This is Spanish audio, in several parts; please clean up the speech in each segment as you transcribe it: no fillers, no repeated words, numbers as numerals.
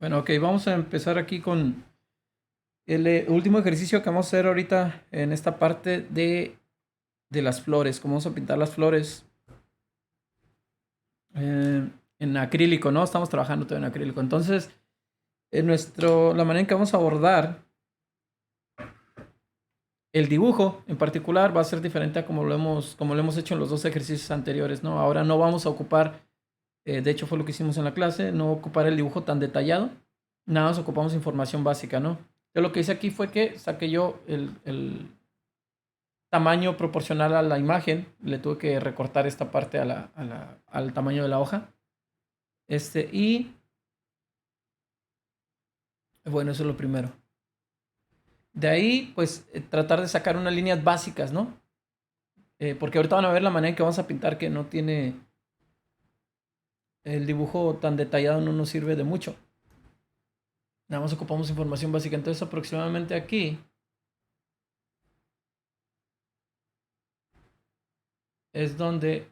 Bueno, ok, vamos a empezar aquí con el último ejercicio que vamos a hacer ahorita en esta parte de las flores. Cómo vamos a pintar las flores eh, en acrílico, ¿no? Estamos trabajando todo en acrílico. Entonces, la manera en que vamos a abordar el dibujo en particular va a ser diferente a como lo hemos hecho en los dos ejercicios anteriores, ¿no? Ahora no vamos a ocupar, de hecho fue lo que hicimos en la clase, no ocupar el dibujo tan detallado. Nada más ocupamos información básica, ¿no? Yo lo que hice aquí fue que saqué yo el tamaño proporcional a la imagen. Le tuve que recortar esta parte al tamaño de la hoja. Y bueno, eso es lo primero. De ahí, pues, tratar de sacar unas líneas básicas, ¿no? Porque ahorita van a ver la manera en que vamos a pintar que no tiene el dibujo tan detallado, no nos sirve de mucho. Nada más ocupamos información básica. Entonces, aproximadamente aquí es donde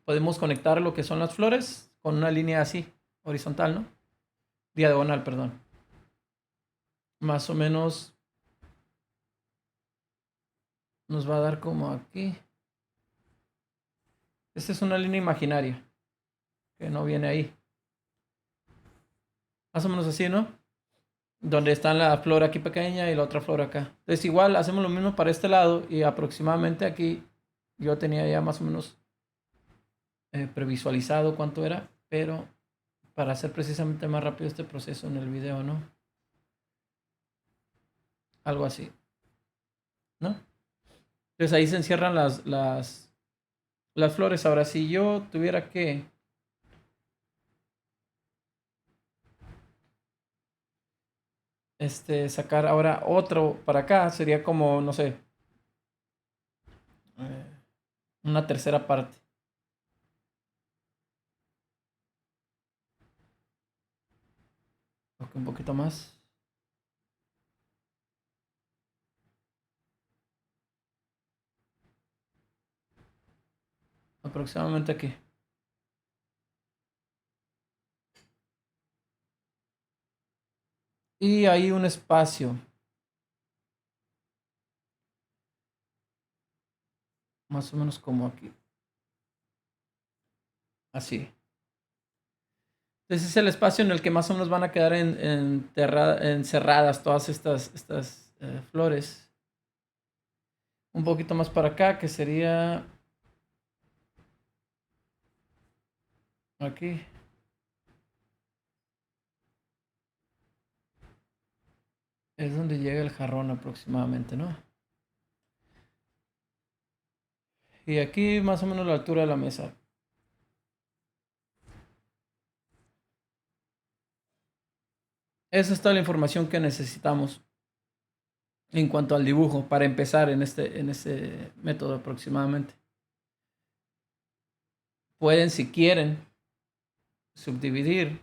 podemos conectar lo que son las flores con una línea así, horizontal, ¿no? Diagonal, perdón. Más o menos nos va a dar como aquí. Esta es una línea imaginaria que no viene ahí. Más o menos así, ¿no? Donde está la flor aquí pequeña y la otra flor acá. Entonces igual hacemos lo mismo para este lado y aproximadamente aquí yo tenía ya más o menos previsualizado cuánto era, pero para hacer precisamente más rápido este proceso en el video, ¿no? Algo así, ¿no? Entonces ahí se encierran las flores. Ahora, si yo tuviera que sacar ahora otro para acá, sería como, no sé, eh, una tercera parte. Ok, un poquito más. Aproximadamente aquí. Y hay un espacio, más o menos como aquí. Así. Entonces es el espacio en el que más o menos van a quedar encerradas todas estas flores. Un poquito más para acá, que sería aquí. Es donde llega el jarrón aproximadamente, ¿no? Y aquí más o menos la altura de la mesa. Esa es toda la información que necesitamos en cuanto al dibujo para empezar en este método aproximadamente. Pueden, si quieren, subdividir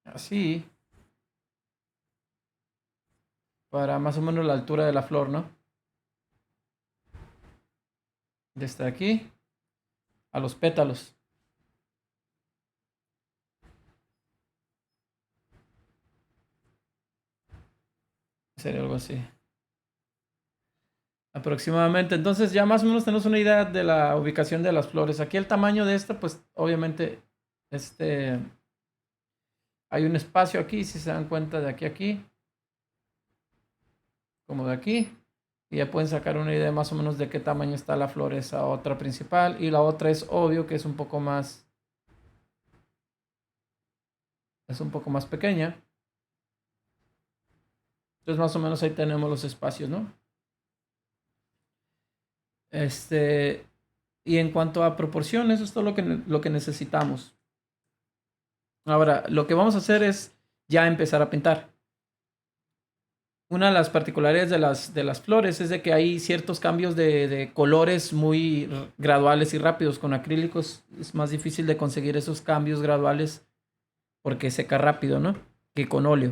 así para más o menos la altura de la flor, ¿no? Desde aquí a los pétalos. Sería algo así. Aproximadamente. Entonces ya más o menos tenemos una idea de la ubicación de las flores. Aquí el tamaño de esta, pues obviamente, este, hay un espacio aquí, si se dan cuenta de aquí a aquí, como de aquí. Y ya pueden sacar una idea más o menos de qué tamaño está la flor esa otra principal. Y la otra es obvio que es un poco más pequeña. Entonces más o menos ahí tenemos los espacios, ¿no? Este, y en cuanto a proporciones, esto es lo que necesitamos. Ahora, lo que vamos a hacer es ya empezar a pintar. Una de las particularidades de las flores es de que hay ciertos cambios de colores muy graduales y rápidos. Con acrílicos es más difícil de conseguir esos cambios graduales porque seca rápido, ¿no? Que con óleo.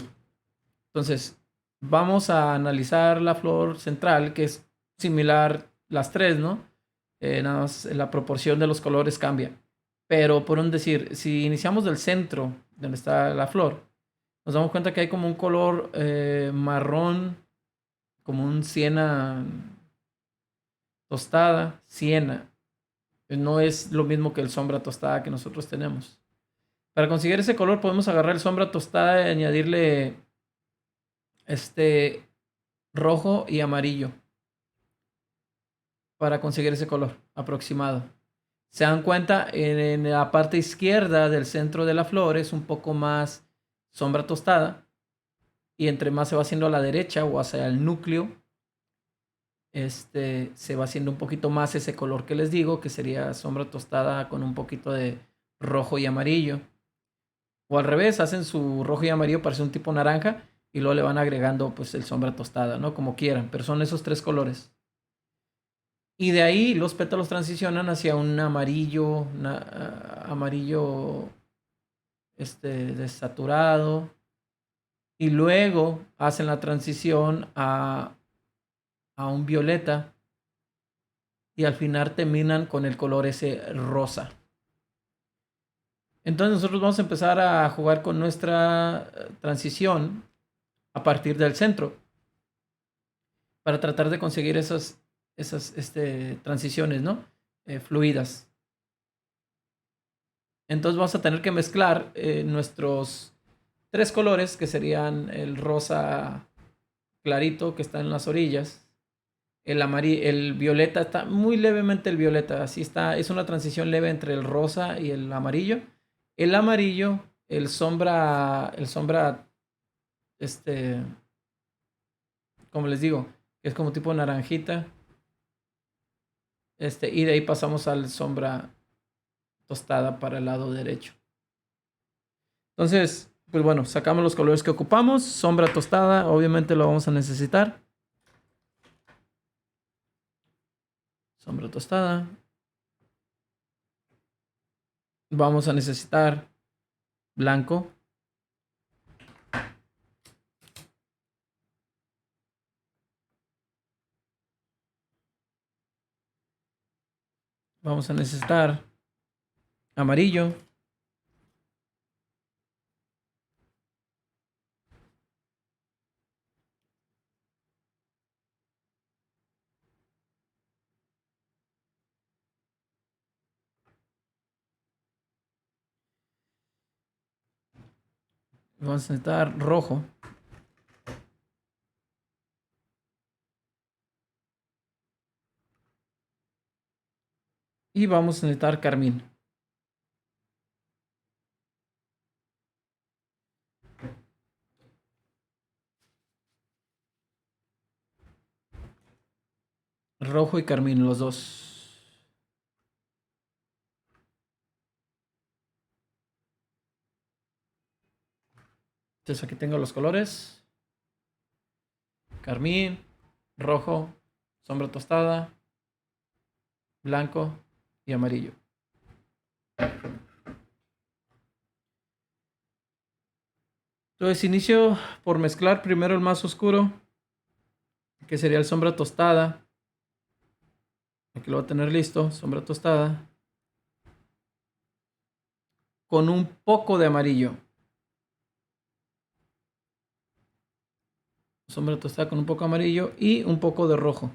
Entonces, vamos a analizar la flor central, que es similar las tres, ¿no? Nada más la proporción de los colores cambia. Pero por un decir, si iniciamos del centro, donde está la flor, nos damos cuenta que hay como un color marrón, como un siena tostada, siena. No es lo mismo que el sombra tostada que nosotros tenemos. Para conseguir ese color podemos agarrar el sombra tostada y añadirle este rojo y amarillo para conseguir ese color aproximado. Se dan cuenta, en la parte izquierda del centro de la flor es un poco más sombra tostada y entre más se va haciendo a la derecha o hacia el núcleo, se va haciendo un poquito más ese color que les digo, que sería sombra tostada con un poquito de rojo y amarillo. O al revés, hacen su rojo y amarillo para ser un tipo naranja y luego le van agregando pues el sombra tostada, ¿no? Como quieran, pero son esos tres colores. Y de ahí los pétalos transicionan hacia un amarillo, amarillo desaturado. Y luego hacen la transición a un violeta. Y al final terminan con el color ese rosa. Entonces nosotros vamos a empezar a jugar con nuestra transición a partir del centro. Para tratar de conseguir esas transiciones, ¿no? Fluidas. Entonces vamos a tener que mezclar nuestros tres colores, que serían el rosa clarito que está en las orillas, el violeta, está muy levemente el violeta, así está, es una transición leve entre el rosa y el amarillo. El amarillo, el sombra, este, como les digo, es como tipo naranjita, y de ahí pasamos al sombra tostada para el lado derecho. Entonces, pues bueno, sacamos los colores que ocupamos. Sombra tostada, obviamente lo vamos a necesitar. Sombra tostada. Vamos a necesitar blanco. Vamos a necesitar amarillo. Vamos a necesitar rojo. Y vamos a necesitar carmín. Rojo y carmín, los dos. Entonces aquí tengo los colores. Carmín, rojo, sombra tostada, blanco y amarillo. Entonces inicio por mezclar primero el más oscuro, que sería el sombra tostada. Aquí lo voy a tener listo, sombra tostada. Con un poco de amarillo. Sombra tostada con un poco de amarillo y un poco de rojo.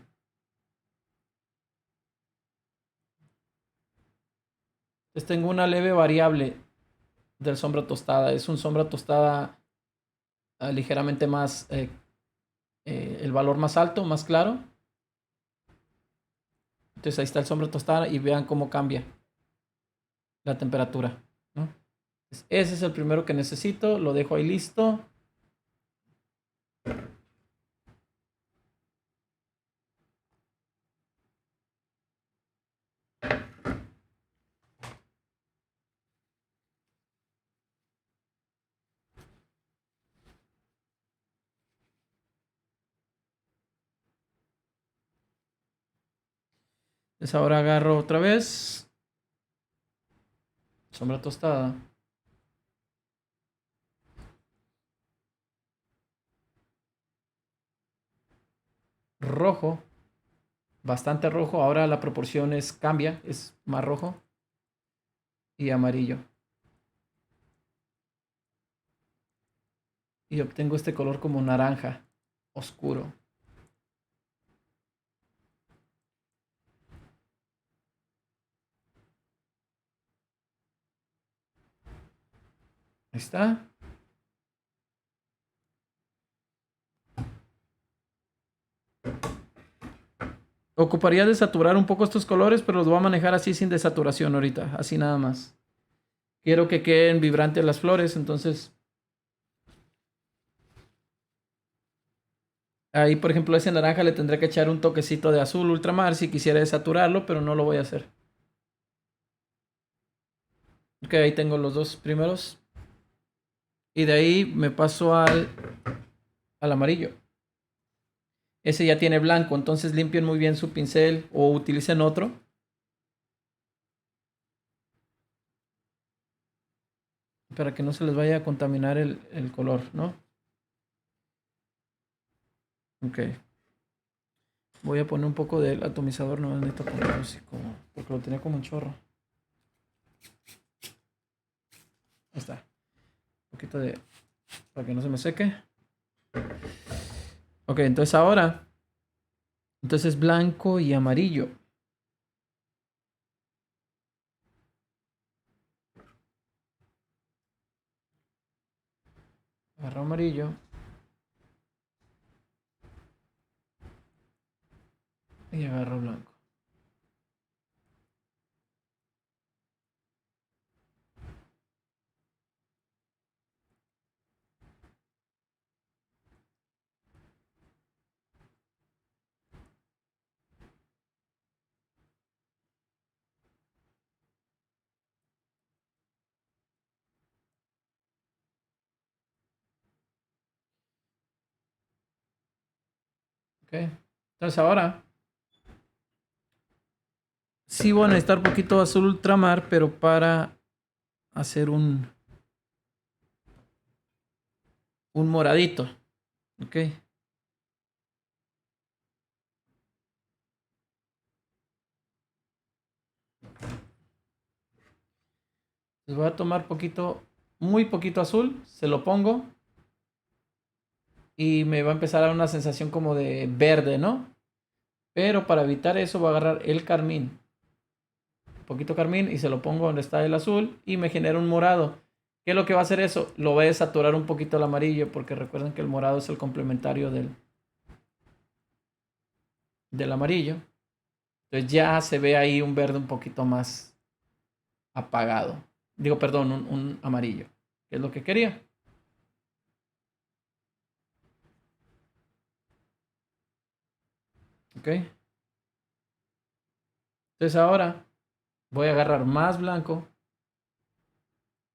Entonces tengo una leve variable del sombra tostada. Es un sombra tostada ligeramente más, el valor más alto, más claro. Entonces ahí está el sombra tostada y vean cómo cambia la temperatura, ¿no? Ese es el primero que necesito, lo dejo ahí listo. Entonces ahora agarro otra vez sombra tostada. Rojo, bastante rojo. Ahora la proporción cambia, es más rojo. y amarillo. Y obtengo este color como naranja oscuro. Ahí está. Ocuparía desaturar un poco estos colores, pero los voy a manejar así sin desaturación ahorita, así nada más. Quiero que queden vibrantes las flores, entonces ahí, por ejemplo, ese naranja le tendré que echar un toquecito de azul ultramar si quisiera desaturarlo, pero no lo voy a hacer. Ok, ahí tengo los dos primeros. Y de ahí me paso al amarillo. Ese ya tiene blanco, entonces limpien muy bien su pincel o utilicen otro. Para que no se les vaya a contaminar el color, ¿no? Ok. Voy a poner un poco del atomizador, no necesito ponerlo así como, porque lo tenía como un chorro. Ahí está. Un poquito de, para que no se me seque. Ok, entonces ahora, entonces blanco y amarillo. Agarro amarillo. Y agarro blanco. Ok. Entonces ahora, sí voy a necesitar un poquito de azul ultramar, pero para hacer un moradito. Ok. Les voy a tomar poquito, muy poquito azul, se lo pongo y me va a empezar a dar una sensación como de verde, ¿no? Pero para evitar eso voy a agarrar el carmín, un poquito carmín y se lo pongo donde está el azul y me genera un morado. ¿Qué es lo que va a hacer eso? Lo va a desaturar un poquito el amarillo porque recuerden que el morado es el complementario del amarillo. Entonces ya se ve ahí un verde un poquito más apagado. Digo, perdón, un amarillo, que es lo que quería. ¿Ok? Entonces ahora voy a agarrar más blanco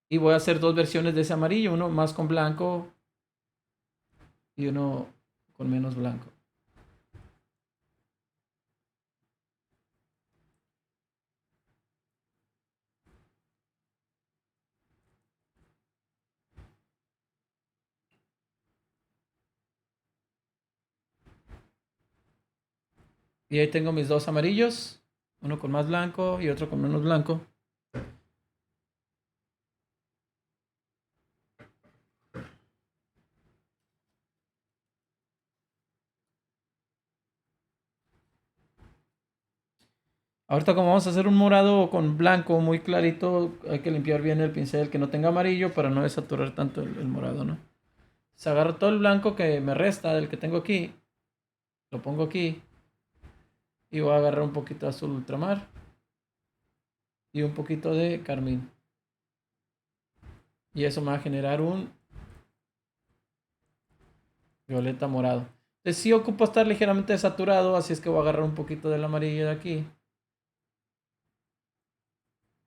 y voy a hacer dos versiones de ese amarillo, uno más con blanco y uno con menos blanco. Y ahí tengo mis dos amarillos, uno con más blanco y otro con menos blanco. Ahorita como vamos a hacer un morado con blanco muy clarito, hay que limpiar bien el pincel que no tenga amarillo para no desaturar tanto el morado, ¿no? Se agarro todo el blanco que me resta del que tengo aquí, lo pongo aquí y voy a agarrar un poquito de azul ultramar y un poquito de carmín. Y eso me va a generar un violeta morado. Entonces sí ocupo estar ligeramente saturado, así es que voy a agarrar un poquito del amarillo de aquí.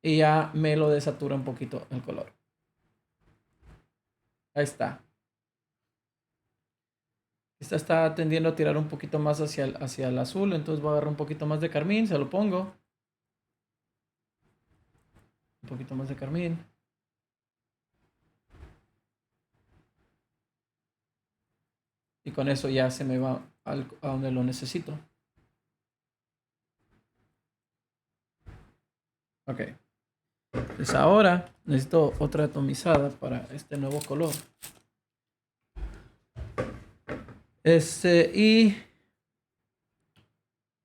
Y ya me lo desatura un poquito el color. Ahí está. Esta está tendiendo a tirar un poquito más hacia el azul, entonces voy a agarrar un poquito más de carmín, se lo pongo. Un poquito más de carmín. Y con eso ya se me va a donde lo necesito. Ok. Entonces ahora necesito otra atomizada para este nuevo color. Y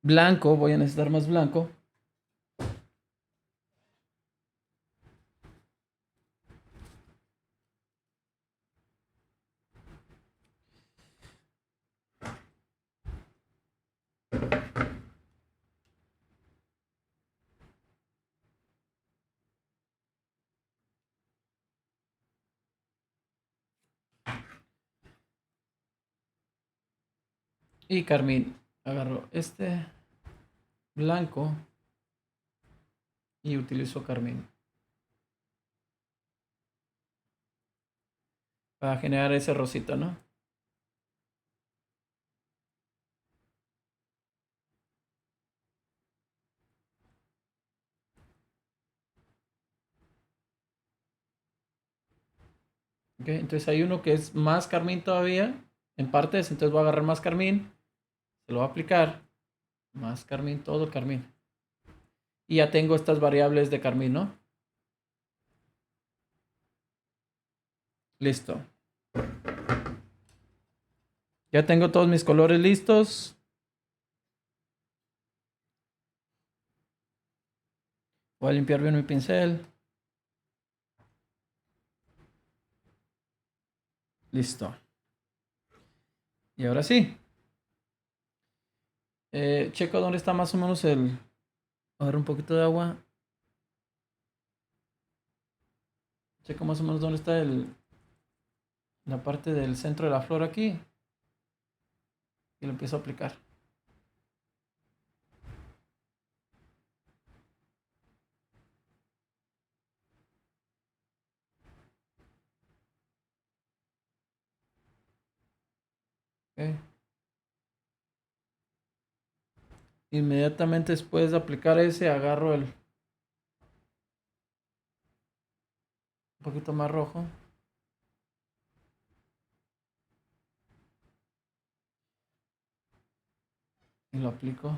blanco, voy a necesitar más blanco. Y carmín. Agarro este blanco y utilizo carmín para generar ese rosito, ¿no? Ok, entonces hay uno que es más carmín todavía en partes, entonces voy a agarrar más carmín, se lo voy a aplicar, más carmín, todo el carmín. Y ya tengo estas variables de carmín, ¿no? Listo. Ya tengo todos mis colores listos. Voy a limpiar bien mi pincel. Listo. Y ahora sí. Checo dónde está más o menos el... A ver un poquito de agua. Checo más o menos dónde está la parte del centro de la flor aquí. Y lo empiezo a aplicar. Okay. Inmediatamente después de aplicar ese, agarro el un poquito más rojo. Y lo aplico.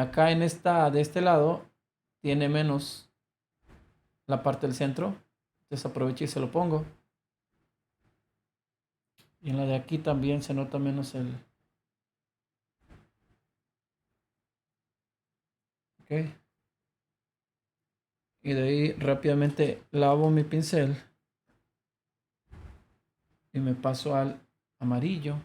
Acá en de este lado, tiene menos la parte del centro. Entonces aprovecho y se lo pongo. Y en la de aquí también se nota menos el... Ok. Y de ahí rápidamente lavo mi pincel. Y me paso al amarillo.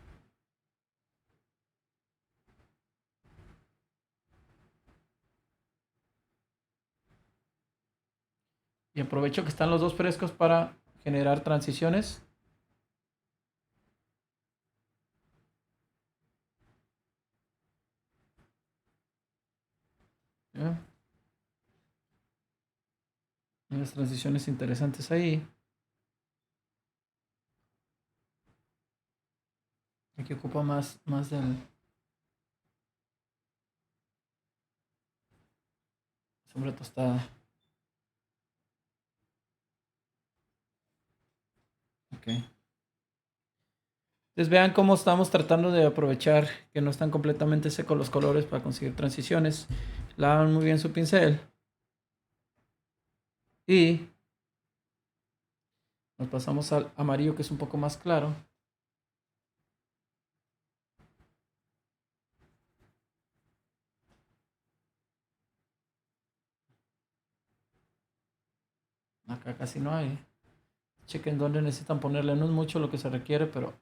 Y aprovecho que están los dos frescos para generar transiciones. ¿Ya? Unas transiciones interesantes ahí. Aquí ocupa más del sombra tostada. Ok. Entonces vean cómo estamos tratando de aprovechar que no están completamente secos los colores para conseguir transiciones. Lavan muy bien su pincel. Y nos pasamos al amarillo que es un poco más claro. Acá casi no hay. Chequen dónde necesitan ponerle. No es mucho lo que se requiere, pero...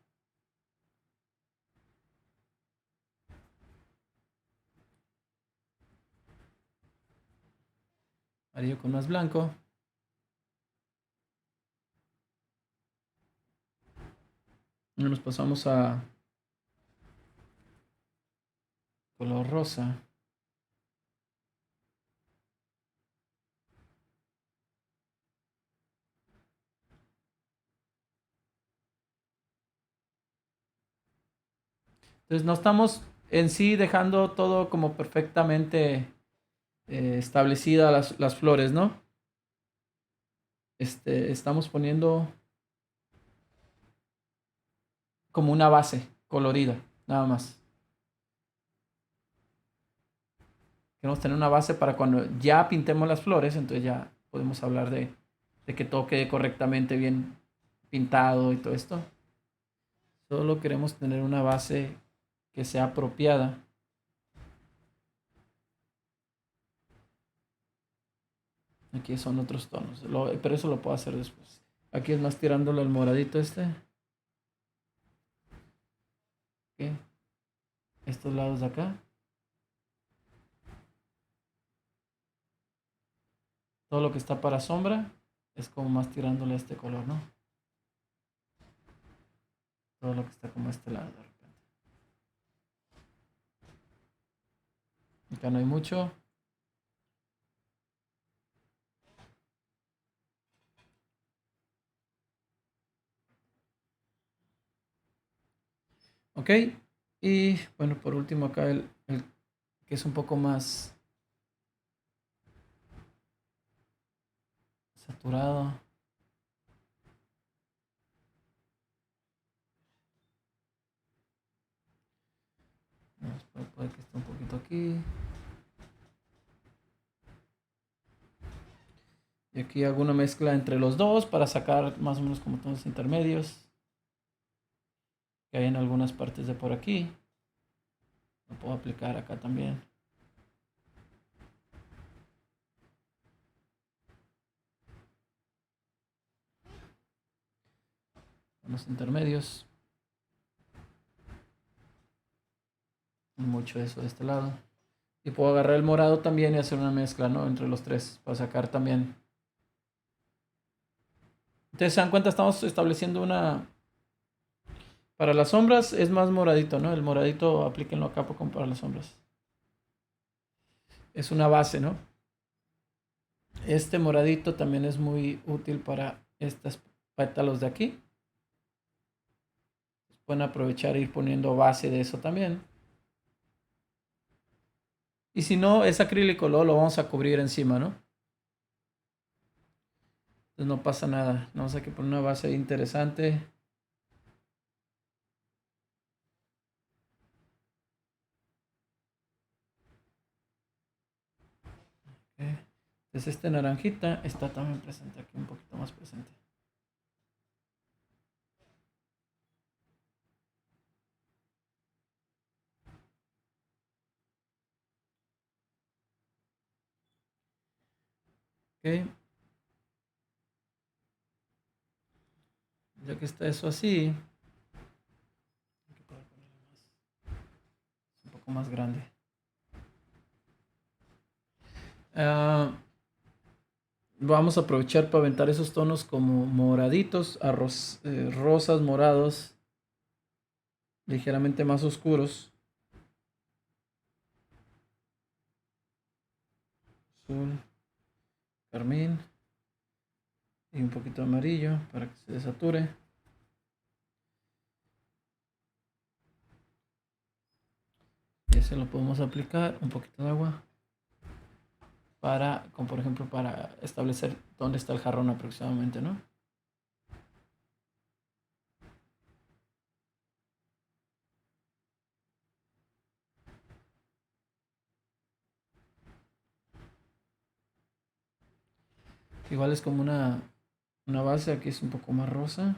Amarillo con más blanco. Y nos pasamos a color rosa. Entonces no estamos en sí dejando todo como perfectamente establecida las flores, ¿no? Estamos poniendo como una base colorida, nada más. Queremos tener una base para cuando ya pintemos las flores, entonces ya podemos hablar de que todo quede correctamente bien pintado y todo esto. Solo queremos tener una base que sea apropiada. Aquí son otros tonos, pero eso lo puedo hacer después. Aquí es más tirándolo al moradito este. Okay. Estos lados de acá. Todo lo que está para sombra es como más tirándole a este color, ¿no? Todo lo que está como a este lado de repente. Acá no hay mucho. Ok. Y bueno, por último acá el que es un poco más saturado. Puede que esté un poquito aquí. Y aquí hago una mezcla entre los dos para sacar más o menos como tonos intermedios que hay en algunas partes de por aquí. Lo puedo aplicar acá también. Los intermedios. Mucho eso de este lado. Y puedo agarrar el morado también y hacer una mezcla, ¿no? Entre los tres para sacar también. Entonces, se dan cuenta, estamos estableciendo una... Para las sombras es más moradito, ¿no? El moradito aplíquenlo acá como para las sombras. Es una base, ¿no? Este moradito también es muy útil para estos pétalos de aquí. Pueden aprovechar e ir poniendo base de eso también. Y si no, es acrílico, lo vamos a cubrir encima, ¿no? Entonces no pasa nada. Vamos a que poner una base interesante. Okay. Entonces este naranjita está también presente aquí, un poquito más presente. Okay. Ya que está eso así, un poco más grande. Vamos a aprovechar para aventar esos tonos como moraditos, rosas, morados, ligeramente más oscuros. Azul, carmín y un poquito de amarillo para que se desature. Y ese lo podemos aplicar, un poquito de agua, como por ejemplo, para establecer dónde está el jarrón aproximadamente, ¿no? Igual es como una base, aquí es un poco más rosa.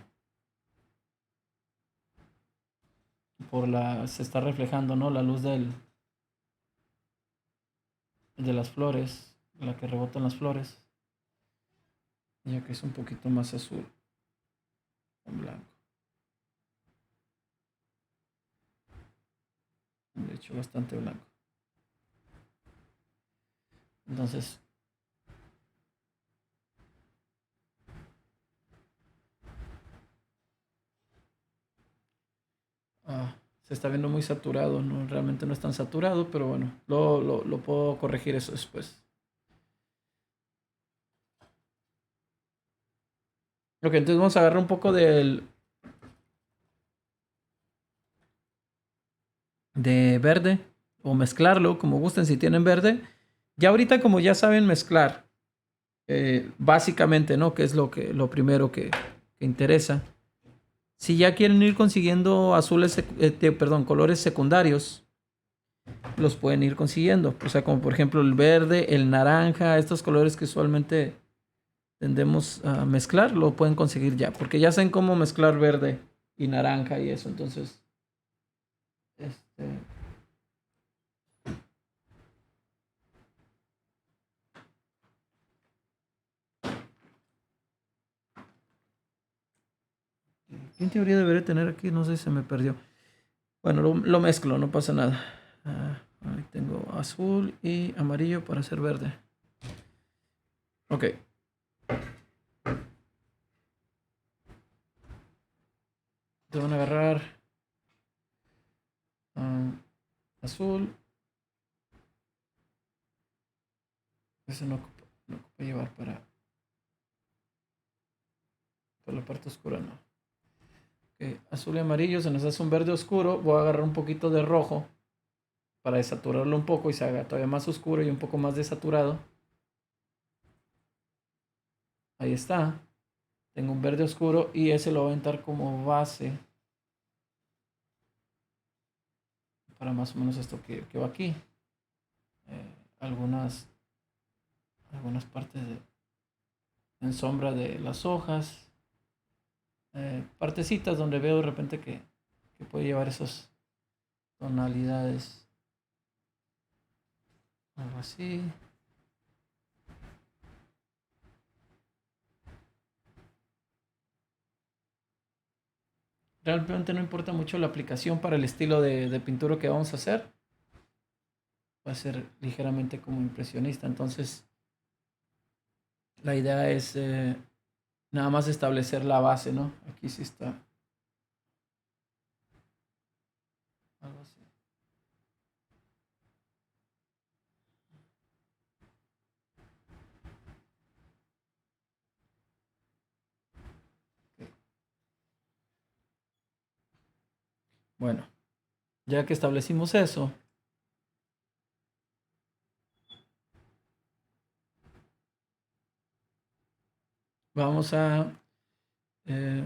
Se está reflejando, ¿no? La luz de las flores, la que rebota en las flores. Ya que es un poquito más azul con blanco. De hecho, bastante blanco. Entonces, se está viendo muy saturado, ¿no? Realmente no es tan saturado, pero bueno, lo puedo corregir eso después. Ok, entonces vamos a agarrar un poco de verde o mezclarlo como gusten si tienen verde. Ya ahorita como ya saben mezclar, básicamente, ¿no? Que es lo primero que interesa. Si ya quieren ir consiguiendo colores secundarios, los pueden ir consiguiendo. O sea, como por ejemplo el verde, el naranja, estos colores que usualmente tendemos a mezclar, lo pueden conseguir ya. Porque ya saben cómo mezclar verde y naranja y eso. Entonces, este, ¿quién teoría debería tener aquí? No sé, se me perdió. Bueno, lo mezclo, no pasa nada. Ahí tengo azul y amarillo para hacer verde. Ok. Te van a agarrar azul. Ese no ocupa llevar para la parte oscura, no. Okay. Azul y amarillo, se nos hace un verde oscuro. Voy a agarrar un poquito de rojo para desaturarlo un poco y se haga todavía más oscuro y un poco más desaturado. Ahí está. Tengo un verde oscuro y ese lo voy a aventar como base para más o menos esto que va aquí. Algunas partes en sombra de las hojas. Partecitas donde veo de repente que puede llevar esas tonalidades. Algo así. Realmente no importa mucho la aplicación para el estilo de pintura que vamos a hacer. Va a ser ligeramente como impresionista. Entonces, la idea es nada más establecer la base, ¿no? Aquí sí está. Algo así. Okay. Bueno, ya que establecimos eso, vamos eh,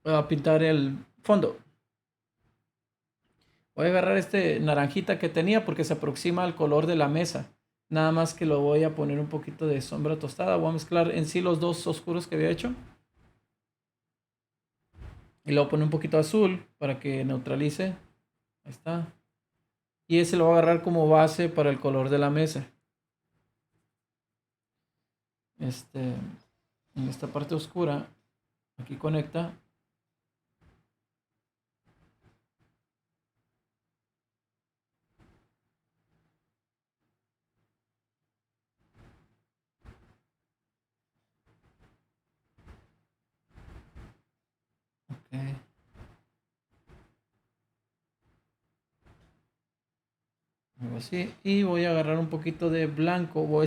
a pintar el fondo. Voy a agarrar este naranjita que tenía porque se aproxima al color de la mesa. Nada más que lo voy a poner un poquito de sombra tostada. Voy a mezclar en sí los dos oscuros que había hecho. Y luego poner un poquito de azul para que neutralice. Ahí está. Y ese lo voy a agarrar como base para el color de la mesa. En esta parte oscura, aquí conecta. Okay. Algo así. Y voy a agarrar un poquito de blanco o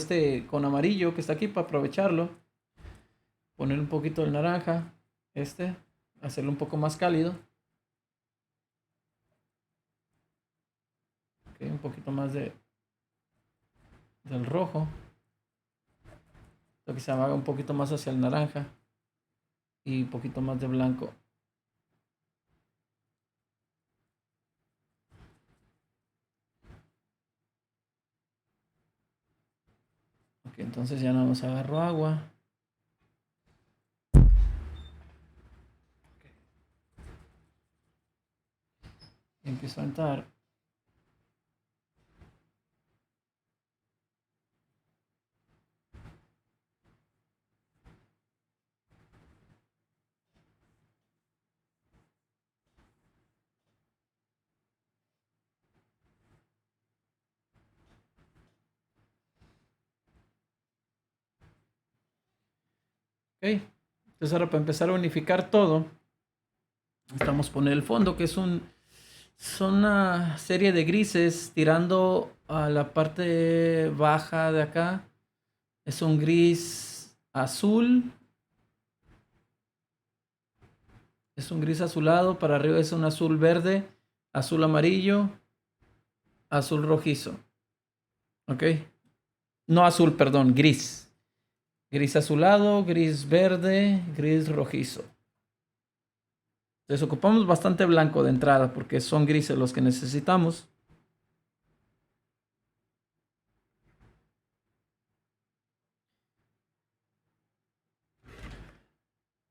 con amarillo que está aquí para aprovecharlo. Poner un poquito de naranja. Hacerlo un poco más cálido. Okay, un poquito más del rojo. Lo que se haga un poquito más hacia el naranja. Y un poquito más de blanco. Ok, entonces ya nada más agarro agua. Okay. Y empiezo a entrar. Ok. Entonces ahora para empezar a unificar todo, estamos poner el fondo, que son una serie de grises tirando a la parte baja de acá. Es un gris azul. Es un gris azulado. Para arriba es un azul verde, azul amarillo, azul rojizo. ¿Ok? No azul, perdón, gris. Gris azulado, gris verde, gris rojizo. Entonces ocupamos bastante blanco de entrada porque son grises los que necesitamos.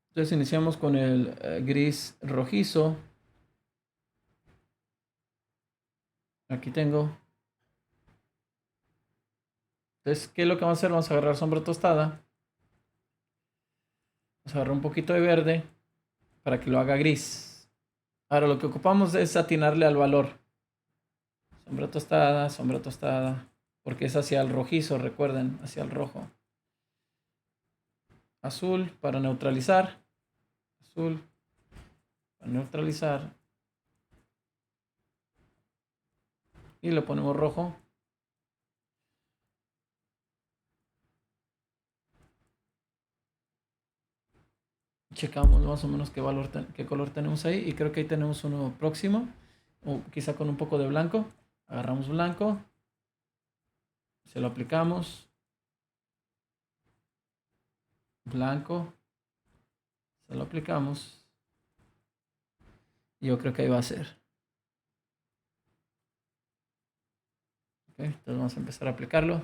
Entonces iniciamos con el gris rojizo. Aquí tengo. Entonces, ¿qué es lo que vamos a hacer? Vamos a agarrar sombra tostada. Vamos a agarrar un poquito de verde para que lo haga gris. Ahora lo que ocupamos es atinarle al valor. Sombra tostada, porque es hacia el rojizo, recuerden, hacia el rojo. Azul para neutralizar. Azul para neutralizar. Y le ponemos rojo. Checamos más o menos qué color tenemos ahí. Y creo que ahí tenemos uno próximo. O quizá con un poco de blanco. Agarramos blanco. Se lo aplicamos. Blanco. Se lo aplicamos. Y yo creo que ahí va a ser. Okay, entonces vamos a empezar a aplicarlo.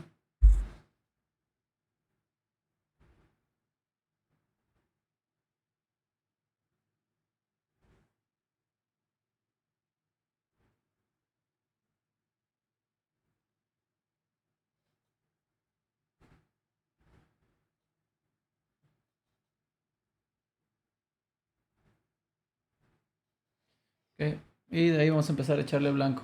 Okay, y de ahí vamos a empezar a echarle blanco.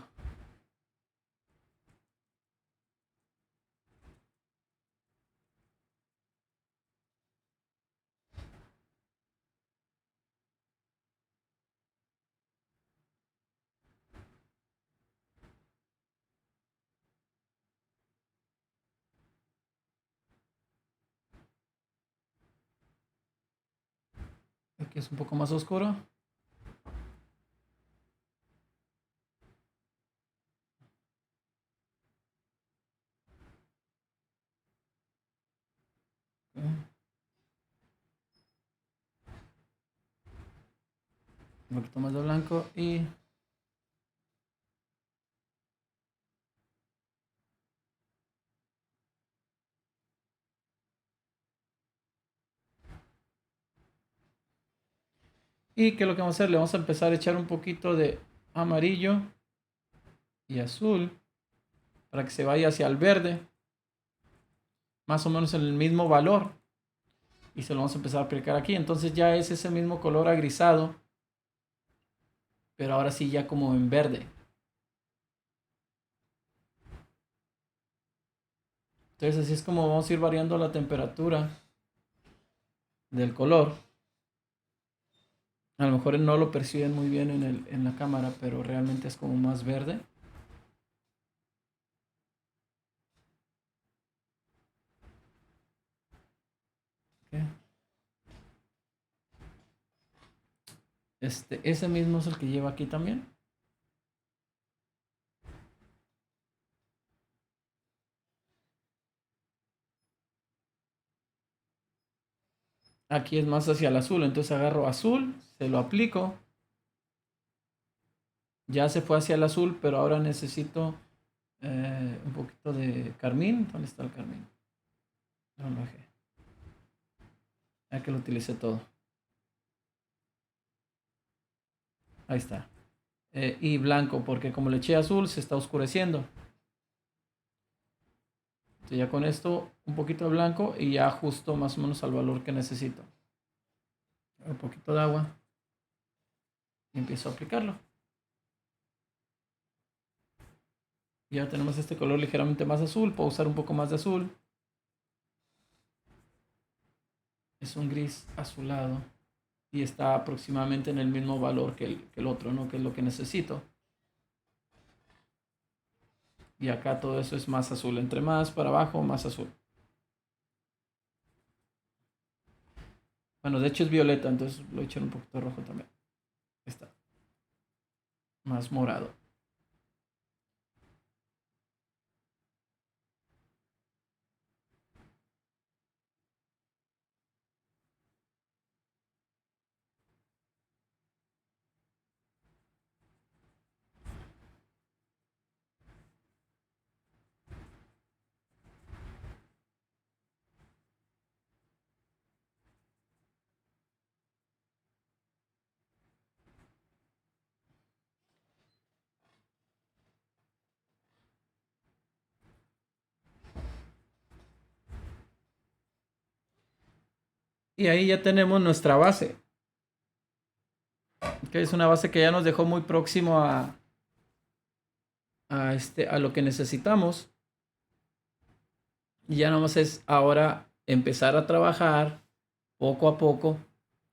Aquí es un poco más oscuro. Okay. Un poquito más de blanco y ¿y qué es lo que vamos a hacer? Le vamos a empezar a echar un poquito de amarillo y azul para que se vaya hacia el verde, más o menos en el mismo valor. Y se lo vamos a empezar a aplicar aquí. Entonces ya es ese mismo color agrisado, pero ahora sí ya como en verde. Entonces así es como vamos a ir variando la temperatura del color. A lo mejor no lo perciben muy bien en la cámara, pero realmente es como más verde. Okay. Ese mismo es el que lleva aquí también. Aquí es más hacia el azul, entonces agarro azul, se lo aplico. Ya se fue hacia el azul, pero ahora necesito un poquito de carmín. ¿Dónde está el carmín? No lo dejé. Ya que lo utilicé todo. Ahí está. Y blanco, porque como le eché azul, se está oscureciendo. Entonces ya con esto, un poquito de blanco y ya justo más o menos al valor que necesito. Un poquito de agua y empiezo a aplicarlo. Ya tenemos este color ligeramente más azul. Puedo usar un poco más de azul. Es un gris azulado y está aproximadamente en el mismo valor que el otro, ¿no? Que es lo que necesito. Y acá todo eso es más azul. Entre más para abajo, más azul. Bueno, de hecho es violeta, entonces lo echan un poquito de rojo también. Ahí está. Más morado. Y ahí ya tenemos nuestra base, que es una base que ya nos dejó muy próximo a lo que necesitamos. Y ya nomás es ahora empezar a trabajar poco a poco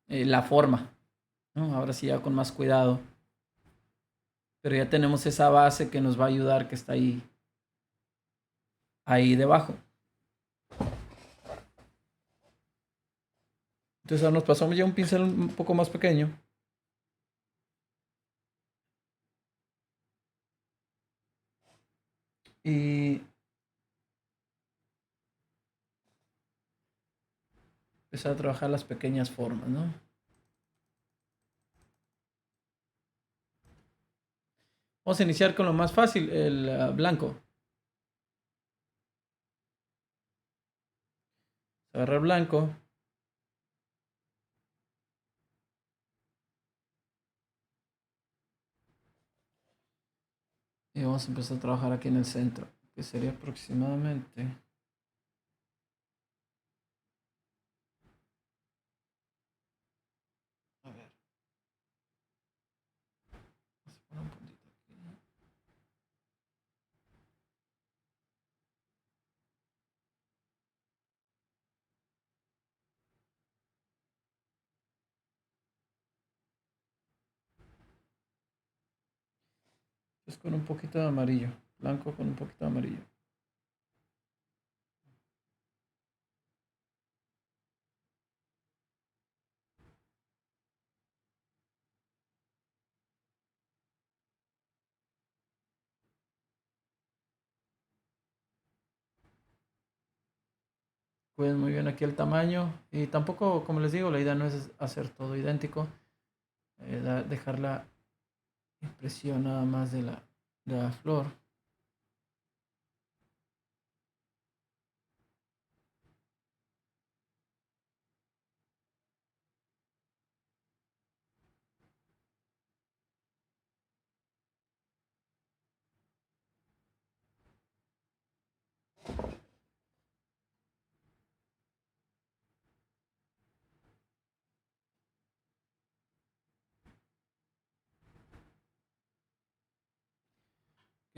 la forma, ¿no? Ahora sí ya con más cuidado. Pero ya tenemos esa base que nos va a ayudar, que está ahí debajo. Entonces ahora nos pasamos ya un pincel un poco más pequeño. Y empezar a trabajar las pequeñas formas, ¿no? Vamos a iniciar con lo más fácil, el blanco. Agarrar blanco. Y vamos a empezar a trabajar aquí en el centro, que sería aproximadamente... A ver, vamos a poner un puntito aquí. Es con un poquito de amarillo. Blanco con un poquito de amarillo. Cuiden muy bien aquí el tamaño. Y tampoco, como les digo, la idea no es hacer todo idéntico. Dejar la impresión nada más de la flor.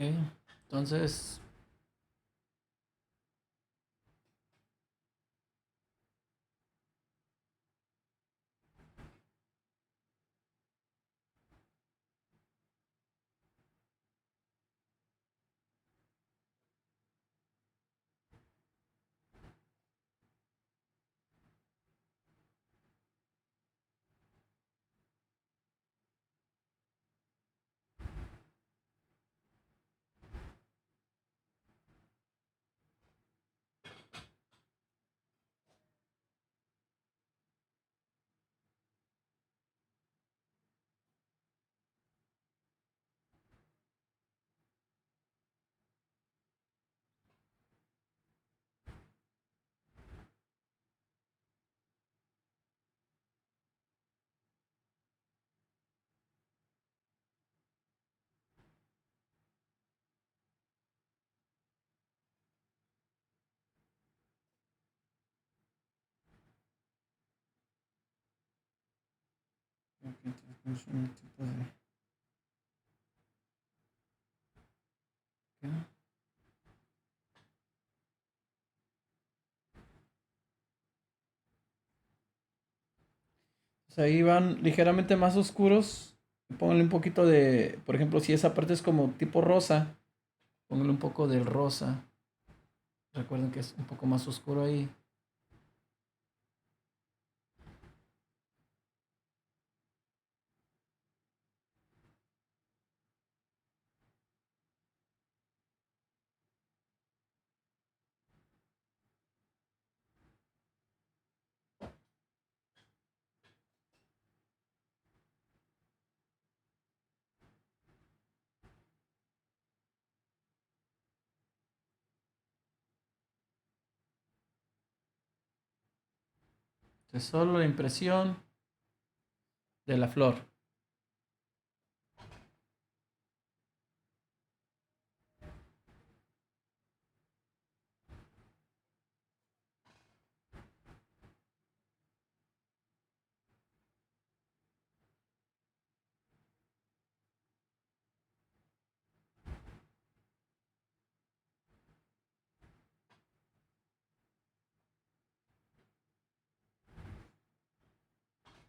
Ok, entonces, tenemos un tipo de... ¿qué? Pues ahí van ligeramente más oscuros. Pónganle un poquito de, por ejemplo, si esa parte es como tipo rosa, pónganle un poco del rosa. Recuerden que es un poco más oscuro ahí. Es solo la impresión de la flor.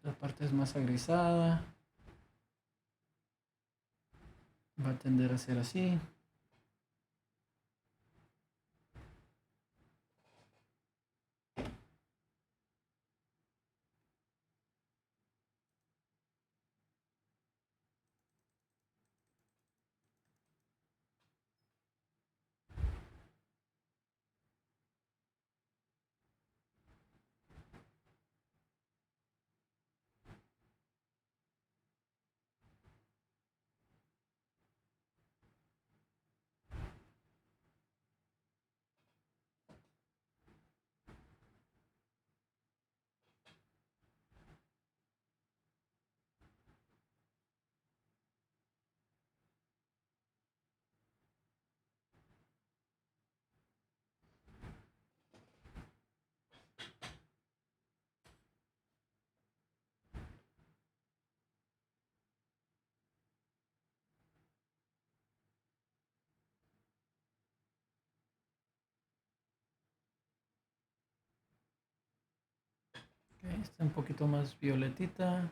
La parte es más agrisada. Va a tender a ser así. Okay, está un poquito más violetita.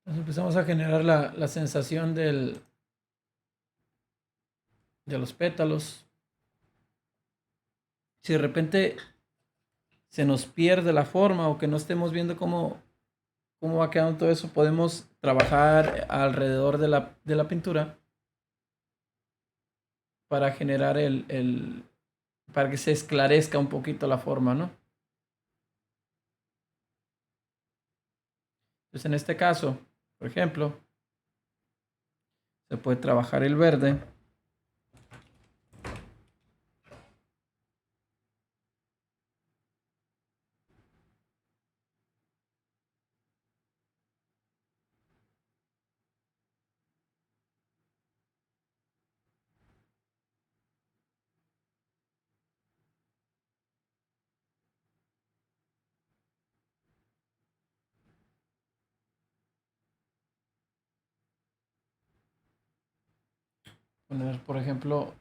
Entonces empezamos a generar la sensación de los pétalos. Si de repente se nos pierde la forma o que no estemos viendo cómo va quedando todo eso, podemos trabajar alrededor de la pintura para generar para que se esclarezca un poquito la forma, ¿no? Entonces en este caso, por ejemplo, se puede trabajar el verde. Poner, por ejemplo,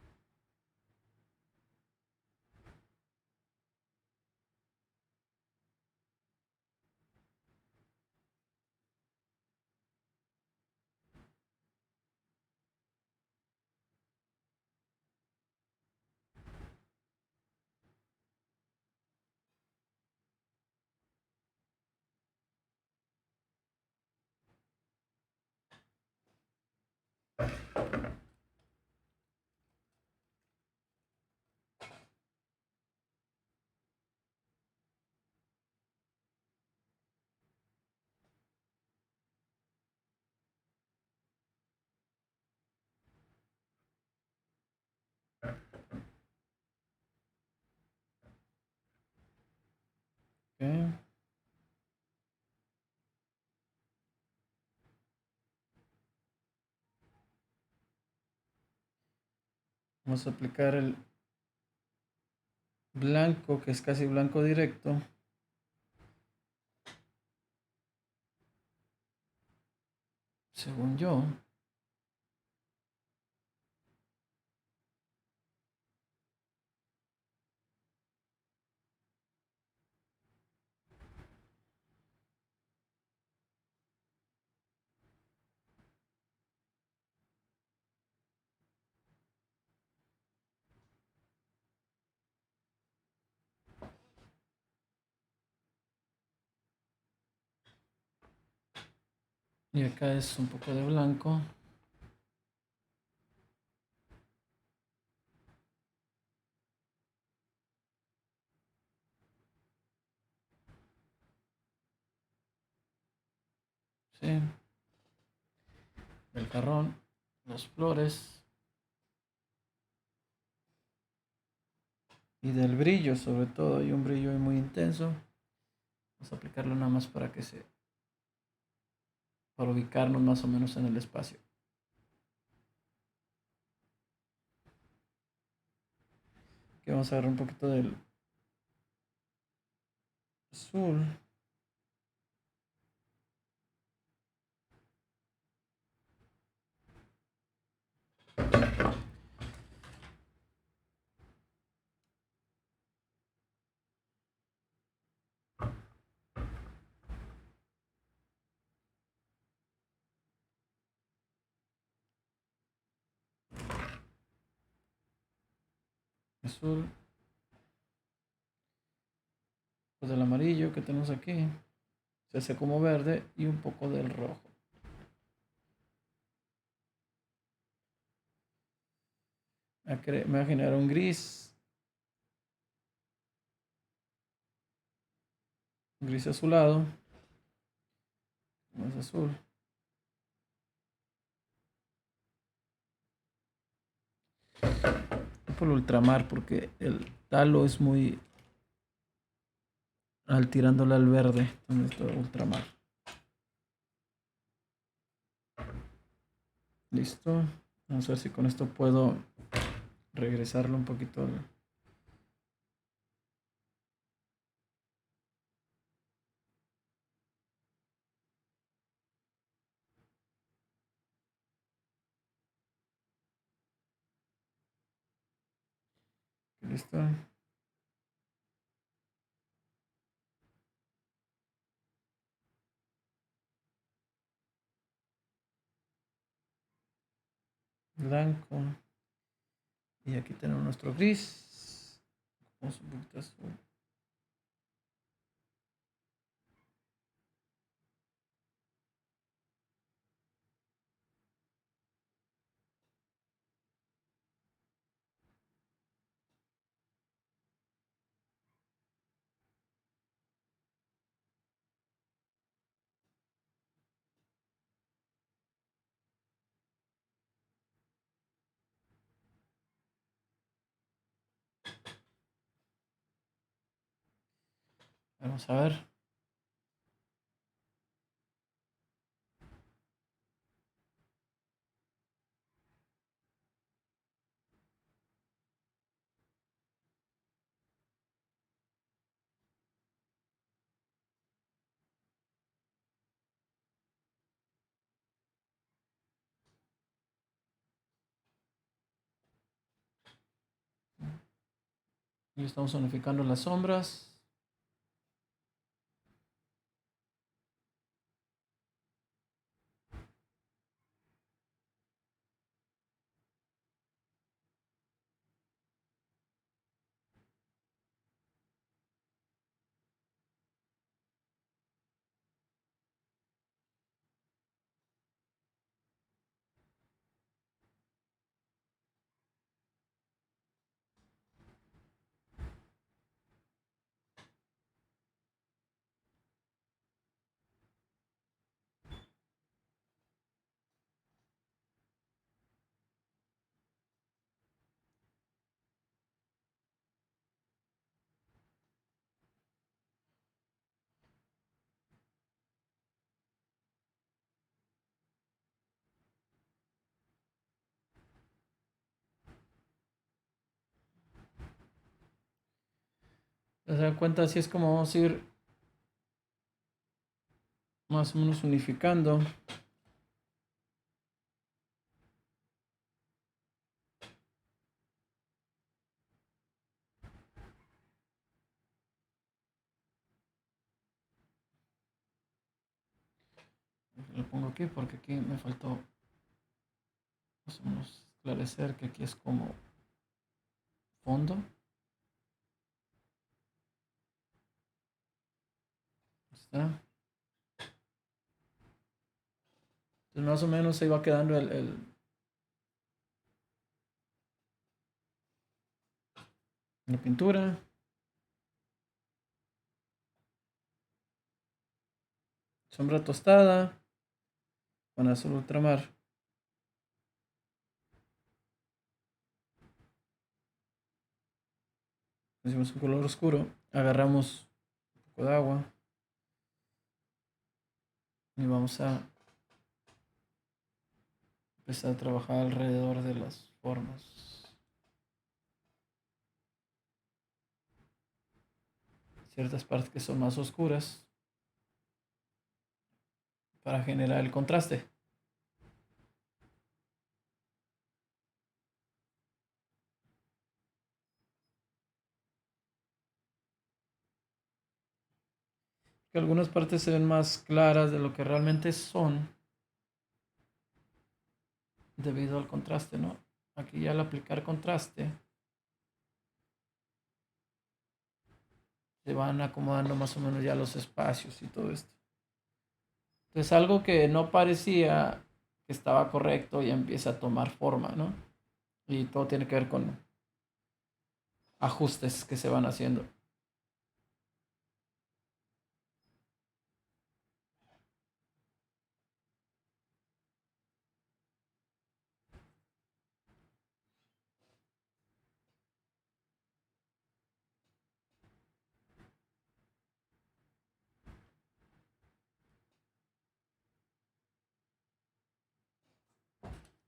okay, vamos a aplicar el blanco, que es casi blanco directo. Según yo. Y acá es un poco de blanco. Sí, el jarrón, las flores y del brillo, sobre todo. Hay un brillo ahí muy intenso. Vamos a aplicarlo nada más para ubicarnos más o menos en el espacio. Aquí vamos a agarrar un poquito del azul. Azul. Pues del amarillo que tenemos aquí. Se hace como verde y un poco del rojo. Me va a generar un gris. Un gris azulado. Más azul. Por el ultramar porque el talo es muy al tirándole al verde. Entonces todo ultramar. Listo. Vamos a ver si con esto puedo regresarlo un poquito. Listo. Blanco. Y aquí tenemos nuestro gris. Vamos un poquito azul. Vamos a ver. Y estamos unificando las sombras. ¿Se dan cuenta? Así es como vamos a ir más o menos unificando. Lo pongo aquí porque aquí me faltó más o menos esclarecer que aquí es como fondo. Está. Entonces más o menos se va quedando la pintura. Sombra tostada con azul ultramar. Hacemos un color oscuro. Agarramos un poco de agua. Y vamos a empezar a trabajar alrededor de las formas. Ciertas partes que son más oscuras para generar el contraste. Que algunas partes se ven más claras de lo que realmente son debido al contraste, ¿no? Aquí ya al aplicar contraste se van acomodando más o menos ya los espacios y todo esto. Entonces algo que no parecía que estaba correcto ya empieza a tomar forma, ¿no? Y todo tiene que ver con ajustes que se van haciendo.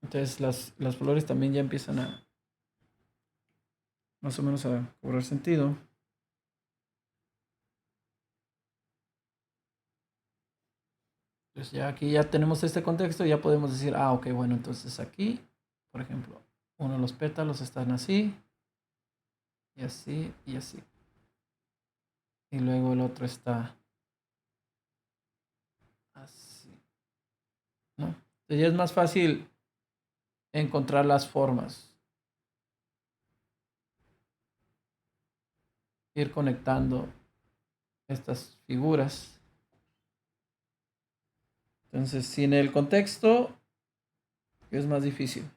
Entonces las flores también ya empiezan a más o menos a cobrar sentido. Entonces ya aquí ya tenemos este contexto y ya podemos decir, ah, ok, bueno, entonces aquí, por ejemplo, uno de los pétalos están así, y así, y así. Y luego el otro está así, ¿no? Entonces ya es más fácil encontrar las formas, ir conectando estas figuras. Entonces, sin el contexto es más difícil.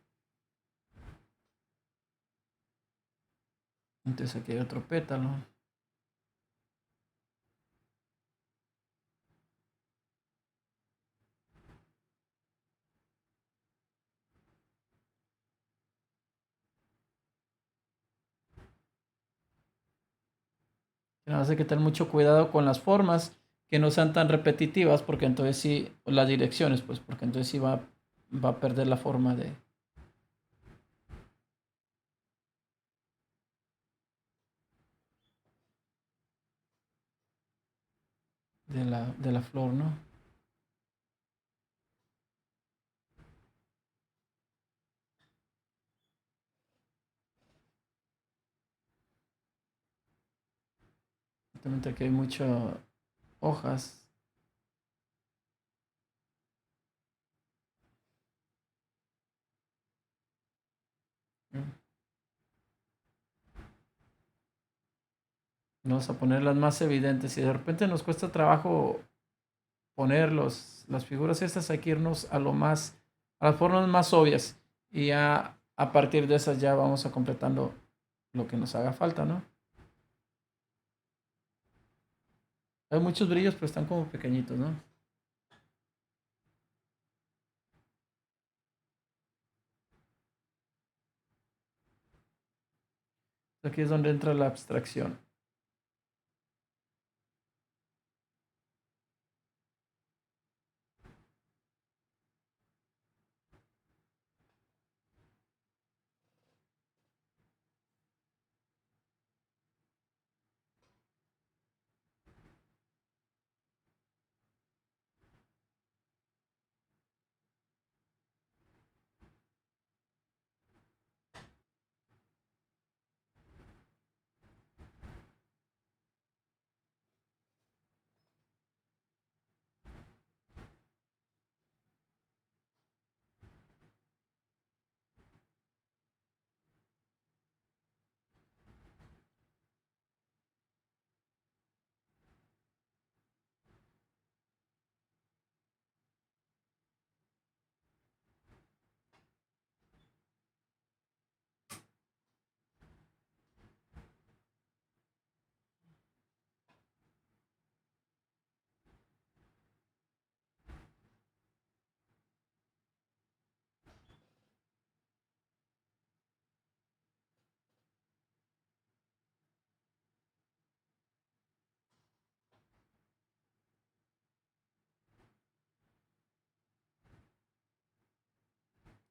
Entonces aquí hay otro pétalo. Hay que tener mucho cuidado con las formas que no sean tan repetitivas, porque entonces sí, las direcciones, pues, porque entonces sí va a perder la forma de la flor, ¿no? Exactamente, aquí hay muchas hojas. Vamos a poner las más evidentes. Si de repente nos cuesta trabajo poner las figuras estas, hay que irnos a lo más, a las formas más obvias. Y ya a partir de esas ya vamos a completando lo que nos haga falta, ¿no? Hay muchos brillos, pero están como pequeñitos, ¿no? Aquí es donde entra la abstracción.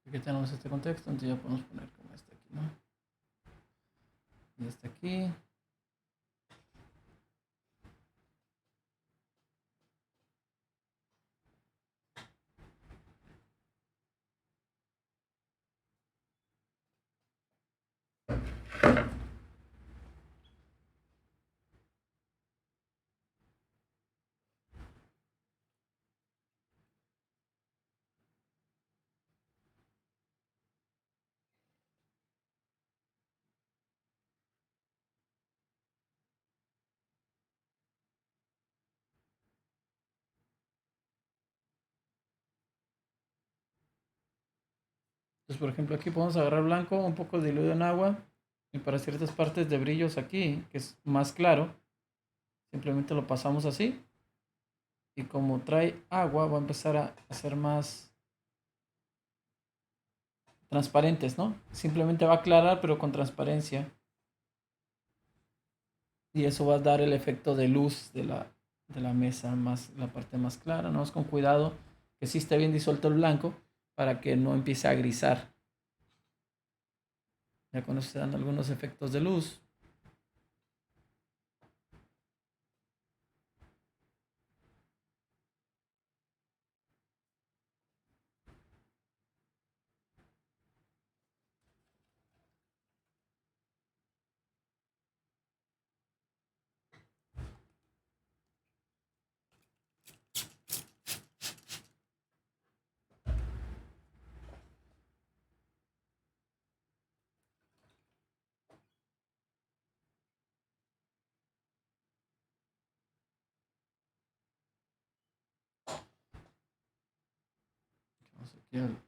Aquí tenemos este contexto, entonces ya podemos poner como este aquí, ¿no? Y este aquí. Entonces, por ejemplo, aquí podemos agarrar blanco, un poco diluido en agua. Y para ciertas partes de brillos aquí, que es más claro, simplemente lo pasamos así. Y como trae agua, va a empezar a ser más transparentes, ¿no? Simplemente va a aclarar, pero con transparencia. Y eso va a dar el efecto de luz de la mesa, más la parte más clara. No es con cuidado que sí esté bien disuelto el blanco para que no empiece a grisar. Ya cuando se dan algunos efectos de luz. Vamos aquí está.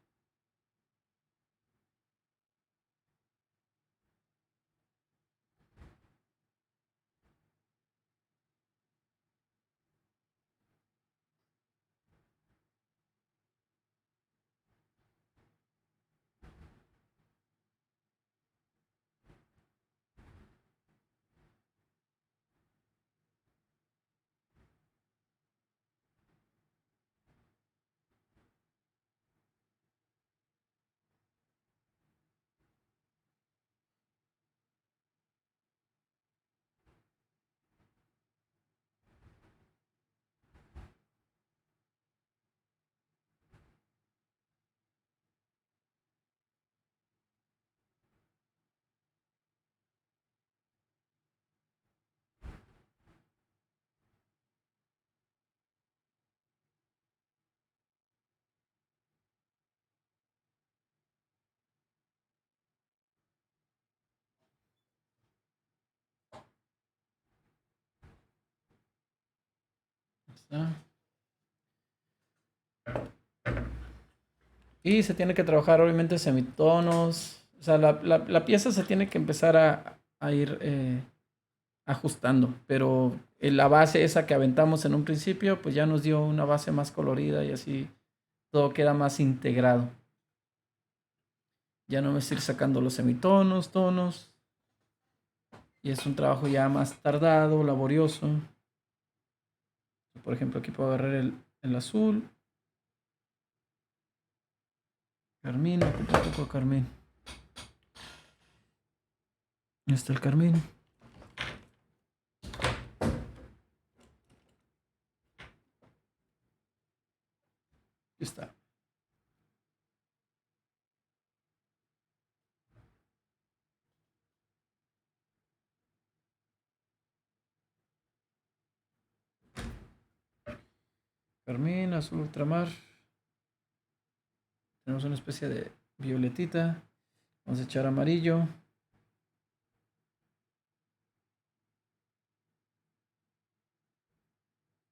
Y se tiene que trabajar obviamente semitonos. O sea, la pieza se tiene que empezar a ir ajustando. Pero la base esa que aventamos en un principio, pues ya nos dio una base más colorida y así todo queda más integrado. Ya no me estoy sacando los semitonos, tonos. Y es un trabajo ya más tardado, laborioso. Por ejemplo, aquí puedo agarrar el azul. Carmín, un poco de carmín. Ahí está el carmín. Aquí está. Carmín, azul ultramar. Tenemos una especie de violetita. Vamos a echar amarillo.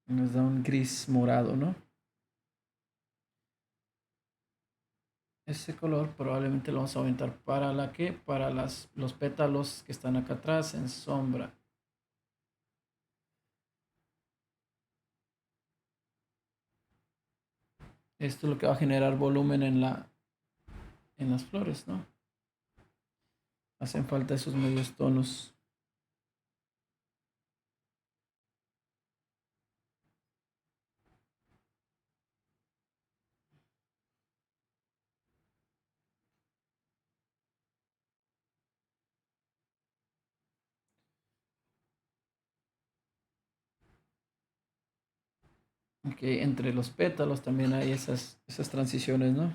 Y nos da un gris morado, ¿no? Ese color probablemente lo vamos a aventar para la que, para los pétalos que están acá atrás en sombra. Esto es lo que va a generar volumen en las flores, ¿no? Hacen falta esos medios tonos. Ok, entre los pétalos también hay esas transiciones, ¿no?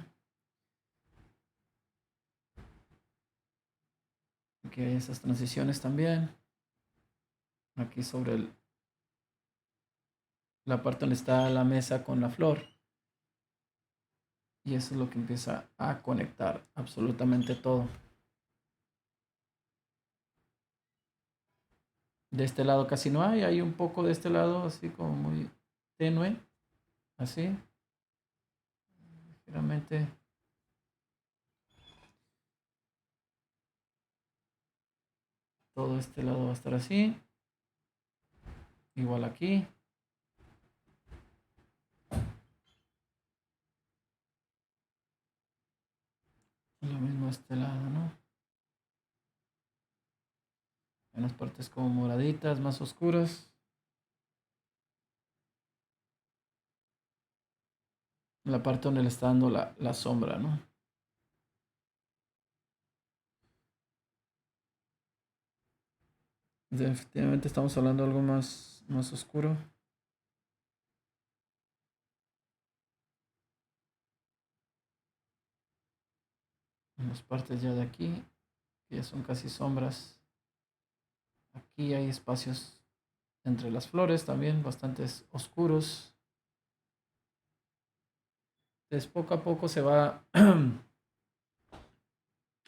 Aquí hay esas transiciones también. Aquí sobre la parte donde está la mesa con la flor. Y eso es lo que empieza a conectar absolutamente todo. De este lado casi no hay un poco de este lado así como muy tenue, así, ligeramente. Todo este lado va a estar así, igual aquí. Lo mismo este lado, ¿no? En las partes como moraditas, más oscuras. La parte donde le está dando la sombra, ¿no? Definitivamente estamos hablando de algo más oscuro. En las partes ya de aquí, que ya son casi sombras. Aquí hay espacios entre las flores también, bastantes oscuros. Entonces poco a poco se va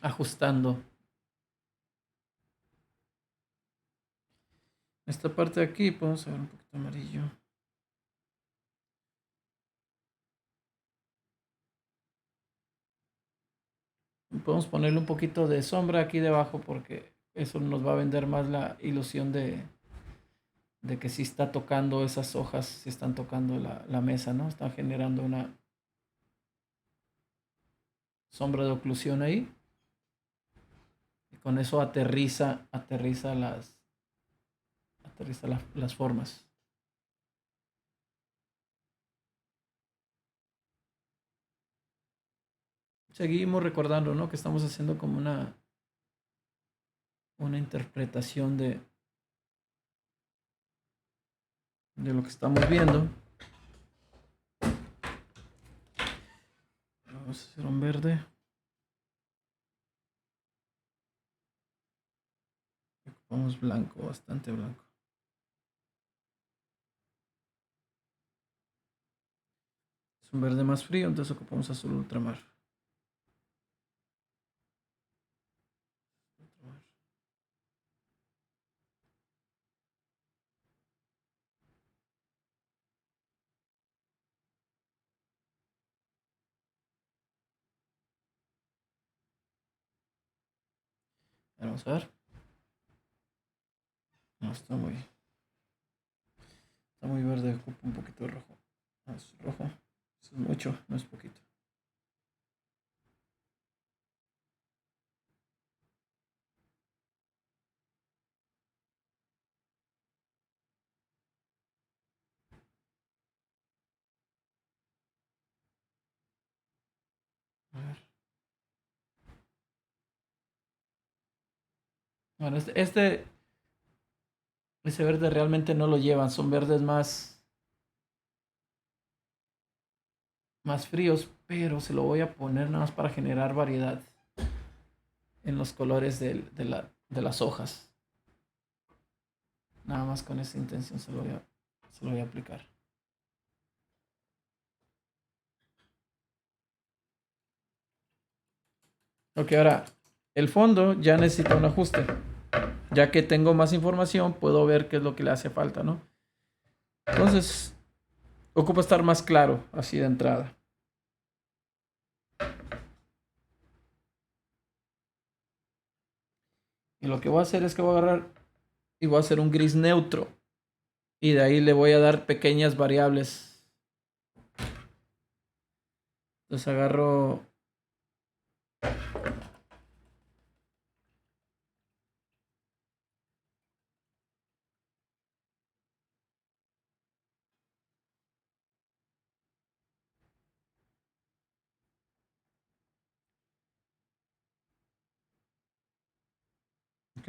ajustando. Esta parte de aquí podemos ver un poquito amarillo. Podemos ponerle un poquito de sombra aquí debajo porque eso nos va a vender más la ilusión de que sí está tocando esas hojas, sí están tocando la mesa, ¿no? Están generando una sombra de oclusión ahí. Y con eso aterriza las formas. Seguimos recordando, ¿no? Que estamos haciendo como una interpretación de lo que estamos viendo. Vamos a hacer un verde. Ocupamos blanco, bastante blanco. Es un verde más frío, entonces ocupamos azul ultramar. Vamos a ver. No, está muy verde, ocupa un poquito de rojo. Es rojo. Eso es mucho, no es poquito. A ver. Bueno, ese verde realmente no lo llevan, son verdes más fríos, pero se lo voy a poner nada más para generar variedad en los colores de las hojas. Nada más con esa intención se lo voy a aplicar. Ok, ahora el fondo ya necesita un ajuste. Ya que tengo más información, puedo ver qué es lo que le hace falta, ¿no? Entonces, ocupa estar más claro así de entrada. Y lo que voy a hacer es que voy a agarrar y voy a hacer un gris neutro. Y de ahí le voy a dar pequeñas variables. Entonces agarro. Ok.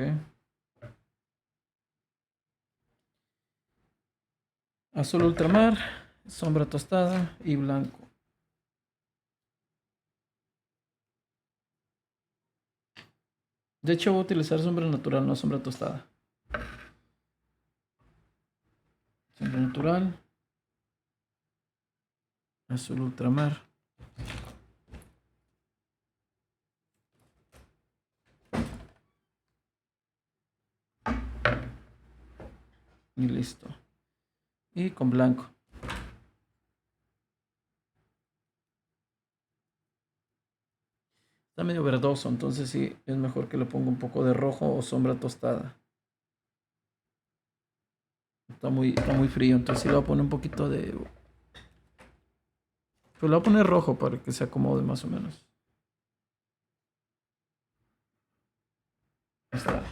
Azul ultramar. sombra tostada y blanco. De hecho, voy a utilizar sombra natural, no sombra tostada. Sombra natural. Azul ultramar. Y listo. Y con blanco. Está medio verdoso, entonces sí, es mejor que le ponga un poco de rojo o sombra tostada. Está muy frío, entonces sí le voy a poner un poquito de... Pues le voy a poner rojo para que se acomode más o menos. Ahí está.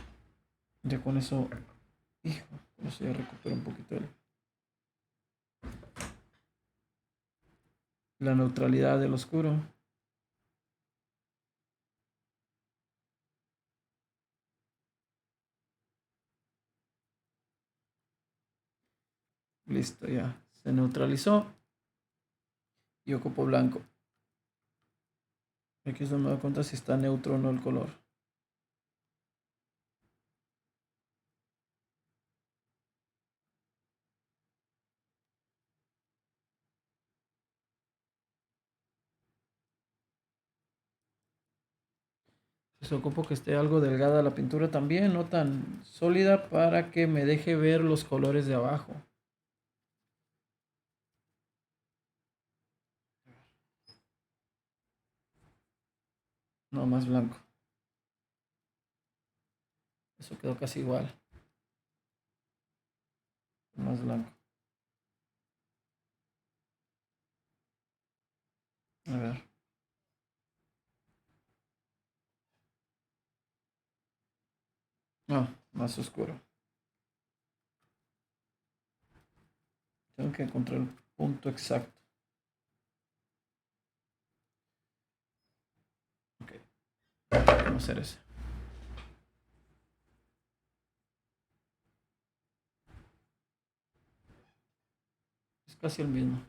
Ya con eso... Hijo, con eso ya recupero un poquito la neutralidad del oscuro. Listo, ya. Se neutralizó. Y ocupo blanco. Aquí es donde me doy cuenta si está neutro o no el color. Pues ocupo que esté algo delgada la pintura también, no tan sólida para que me deje ver los colores de abajo. No, más blanco. Eso quedó casi igual. Más blanco. A ver. No, más oscuro. Tengo que encontrar el punto exacto. Ok. Vamos a hacer ese. Es casi el mismo.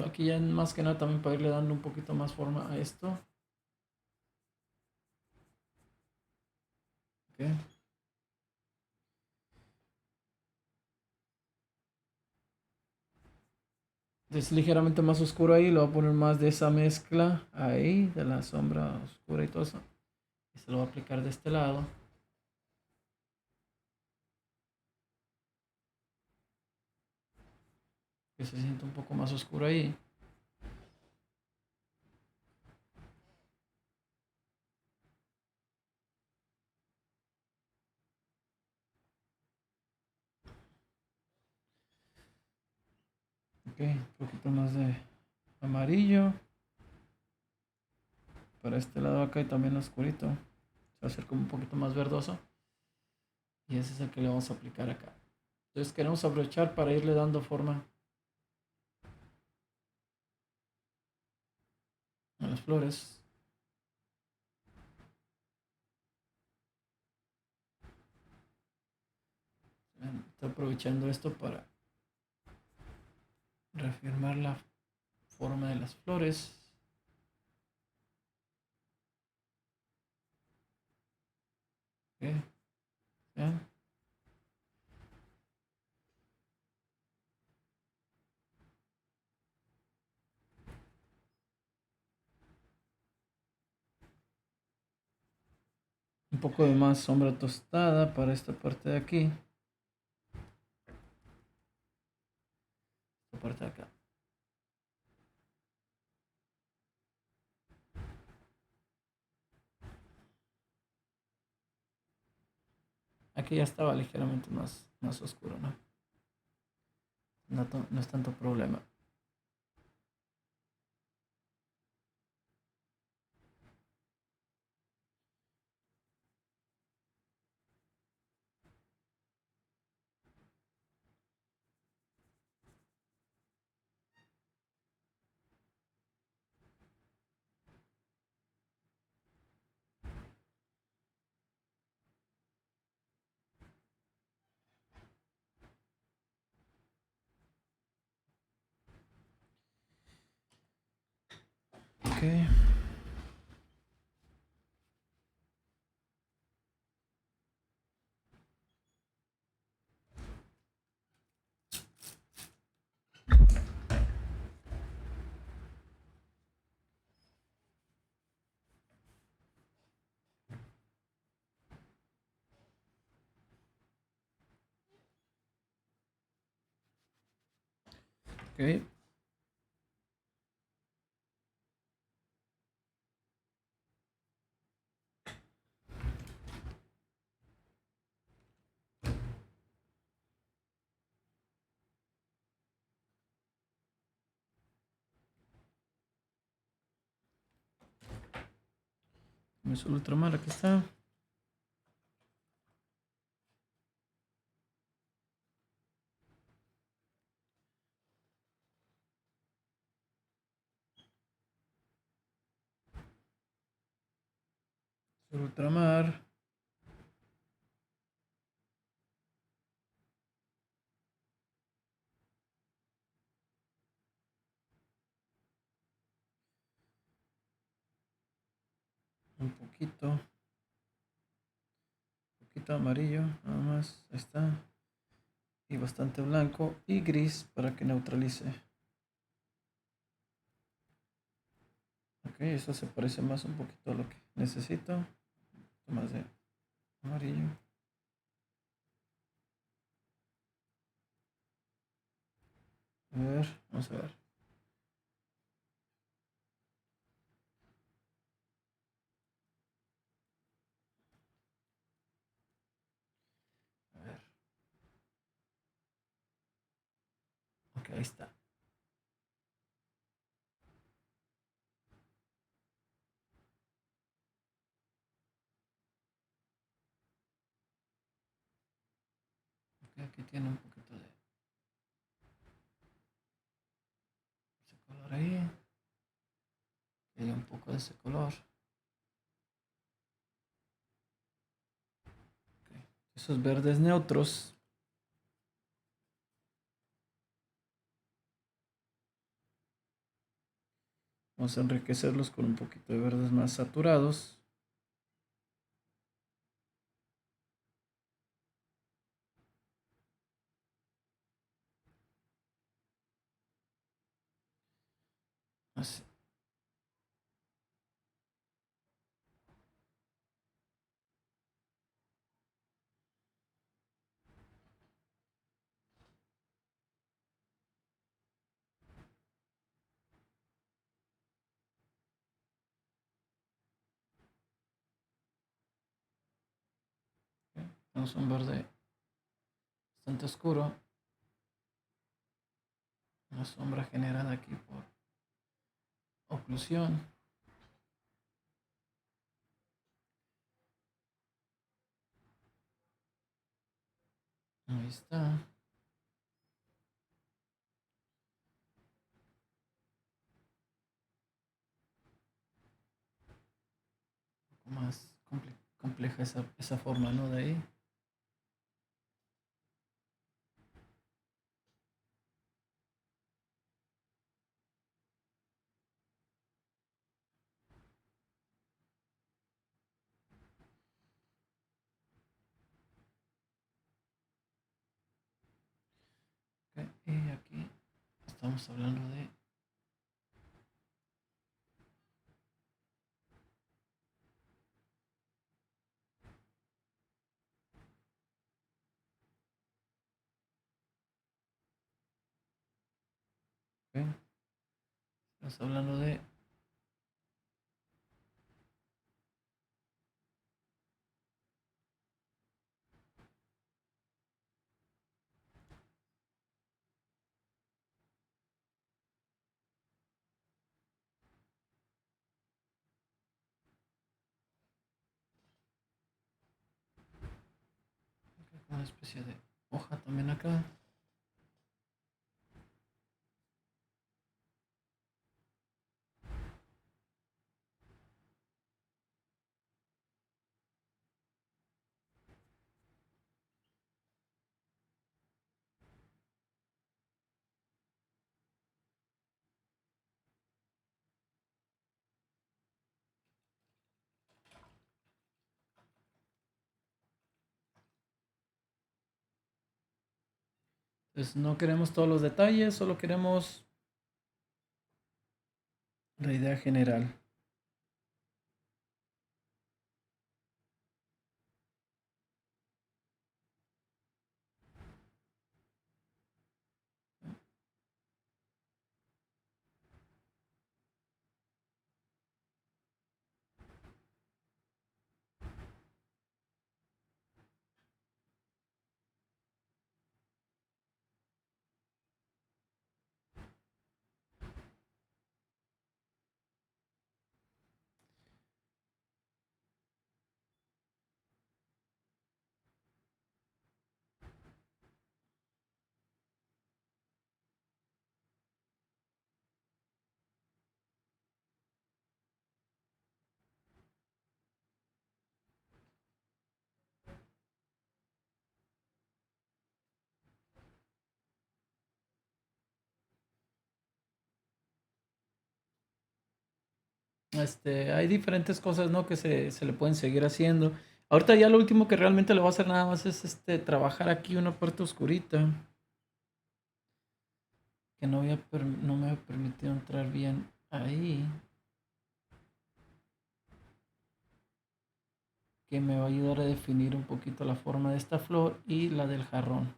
Aquí ya más que nada también para irle dando un poquito más forma a esto. Ok. Es ligeramente más oscuro ahí, le voy a poner más de esa mezcla ahí, de la sombra oscura y todo eso. Y se lo voy a aplicar de este lado. Que se sienta un poco más oscuro ahí. Ok, un poquito más de amarillo. Para este lado acá y también oscurito. Se va a hacer como un poquito más verdoso. Y ese es el que le vamos a aplicar acá. Entonces queremos aprovechar para irle dando forma a las flores. Estoy aprovechando esto para reafirmar la forma de las flores. Okay. ¿Vean? Un poco de más sombra tostada para esta parte de aquí. Esta parte de acá. Aquí ya estaba ligeramente más oscuro, ¿no? No es tanto problema. Ok. Ok. Me suelo ultramar, aquí está. Suelo ultramar. Un poquito amarillo, nada más. Ahí está. Y bastante blanco y gris para que neutralice. Ok, eso se parece más un poquito a lo que necesito. Un poquito más de amarillo. A ver, vamos a ver. A ver. Ok, ahí está. Ok, aquí tiene un poquito de ese color ahí. Hay un poco de ese color. Ok. Esos verdes neutros. Vamos a enriquecerlos con un poquito de verdes más saturados. Así. Ok. Tenemos un verde bastante oscuro. Una sombra generada aquí por oclusión. Ahí está. Un poco más compleja esa forma, ¿no? De ahí. Ok, y aquí estamos hablando de... Ok, estamos hablando de... Una especie de hoja también acá. Pues no queremos todos los detalles, solo queremos la idea general. Hay diferentes cosas, ¿no? Que se le pueden seguir haciendo. Ahorita ya lo último que realmente le voy a hacer nada más es trabajar aquí una parte oscurita. Que no me ha permitido entrar bien ahí. Que me va a ayudar a definir un poquito la forma de esta flor y la del jarrón.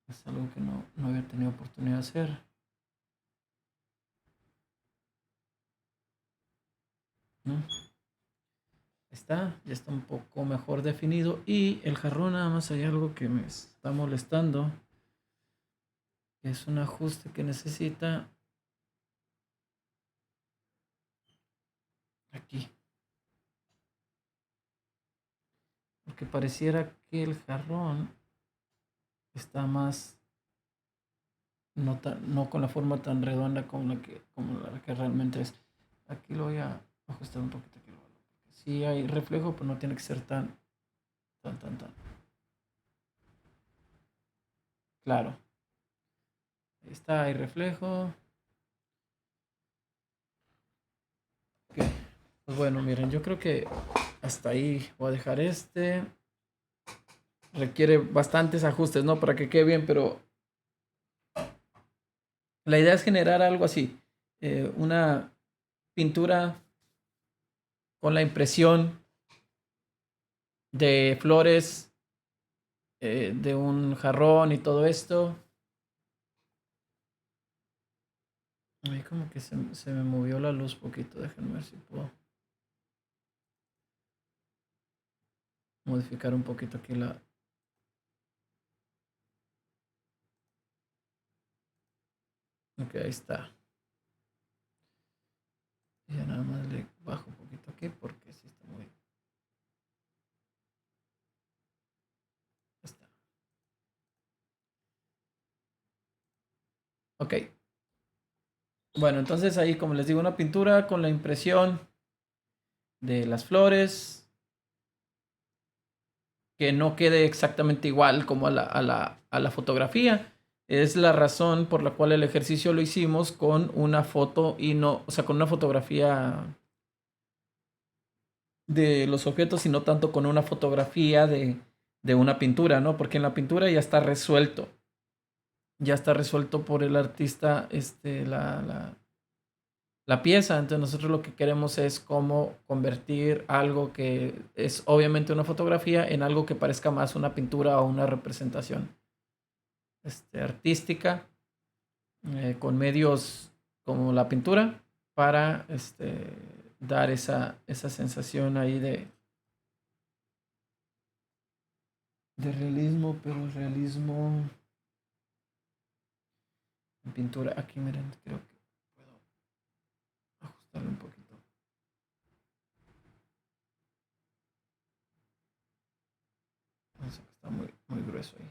Es algo que no había tenido oportunidad de hacer. ¿No? Ya está un poco mejor definido. Y el jarrón nada más hay algo que me está molestando. Es un ajuste que necesita aquí. Porque pareciera que el jarrón está más, no con la forma tan redonda como la que realmente es. Aquí lo voy a ajustar un poquito aquí. Si hay reflejo, pues no tiene que ser tan. Claro. Ahí está, hay reflejo. Ok. Pues bueno, miren, yo creo que hasta ahí voy a dejar Requiere bastantes ajustes, ¿no? Para que quede bien, pero la idea es generar algo así. Una pintura con la impresión de flores, de un jarrón y todo esto. Ay, como que se me movió la luz poquito. Déjenme ver si puedo modificar un poquito aquí la... Ok, ahí está. Y ya nada más le bajo un poquito aquí porque sí está muy... Ahí está. Ok. Bueno, entonces ahí, como les digo, una pintura con la impresión de las flores, que no quede exactamente igual como a la fotografía. Es la razón por la cual el ejercicio lo hicimos con una foto y no, o sea, con una fotografía de los objetos y no tanto con una fotografía de una pintura, ¿no? Porque en la pintura ya está resuelto por el artista la pieza. Entonces nosotros lo que queremos es cómo convertir algo que es obviamente una fotografía en algo que parezca más una pintura o una representación artística con medios como la pintura para dar esa sensación ahí de realismo, pero realismo en pintura. Aquí miren, creo que puedo ajustarlo un poquito. Está muy grueso ahí.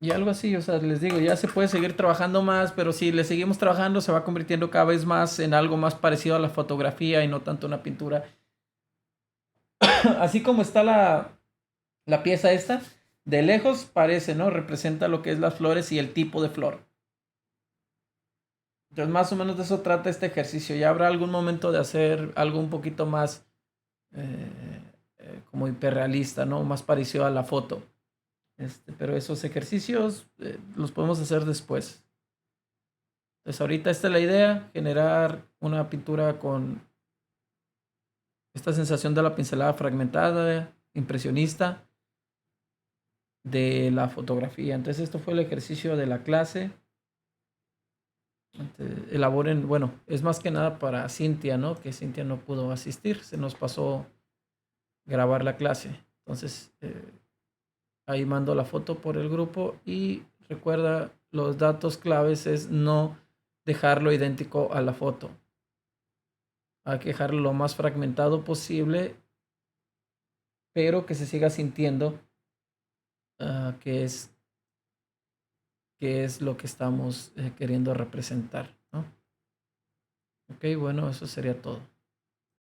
Y algo así, o sea, les digo, ya se puede seguir trabajando más, pero si le seguimos trabajando se va convirtiendo cada vez más en algo más parecido a la fotografía y no tanto una pintura. Así como está la pieza esta, De lejos parece, ¿no? Representa lo que es las flores y el tipo de flor. Entonces, más o menos de eso trata este ejercicio. Ya habrá algún momento de hacer algo un poquito más como hiperrealista, ¿no? Más parecido a la foto. Pero esos ejercicios los podemos hacer después. Entonces, ahorita esta es la idea, generar una pintura con esta sensación de la pincelada fragmentada, impresionista de la fotografía. Entonces, esto fue el ejercicio de la clase. Elaboren, bueno, es más que nada para Cintia, ¿no? Que Cintia no pudo asistir, se nos pasó grabar la clase. Entonces, ahí mando la foto por el grupo y recuerda, los datos claves es no dejarlo idéntico a la foto. Hay que dejarlo lo más fragmentado posible, pero que se siga sintiendo que es lo que estamos queriendo representar, ¿no? Ok, bueno, eso sería todo.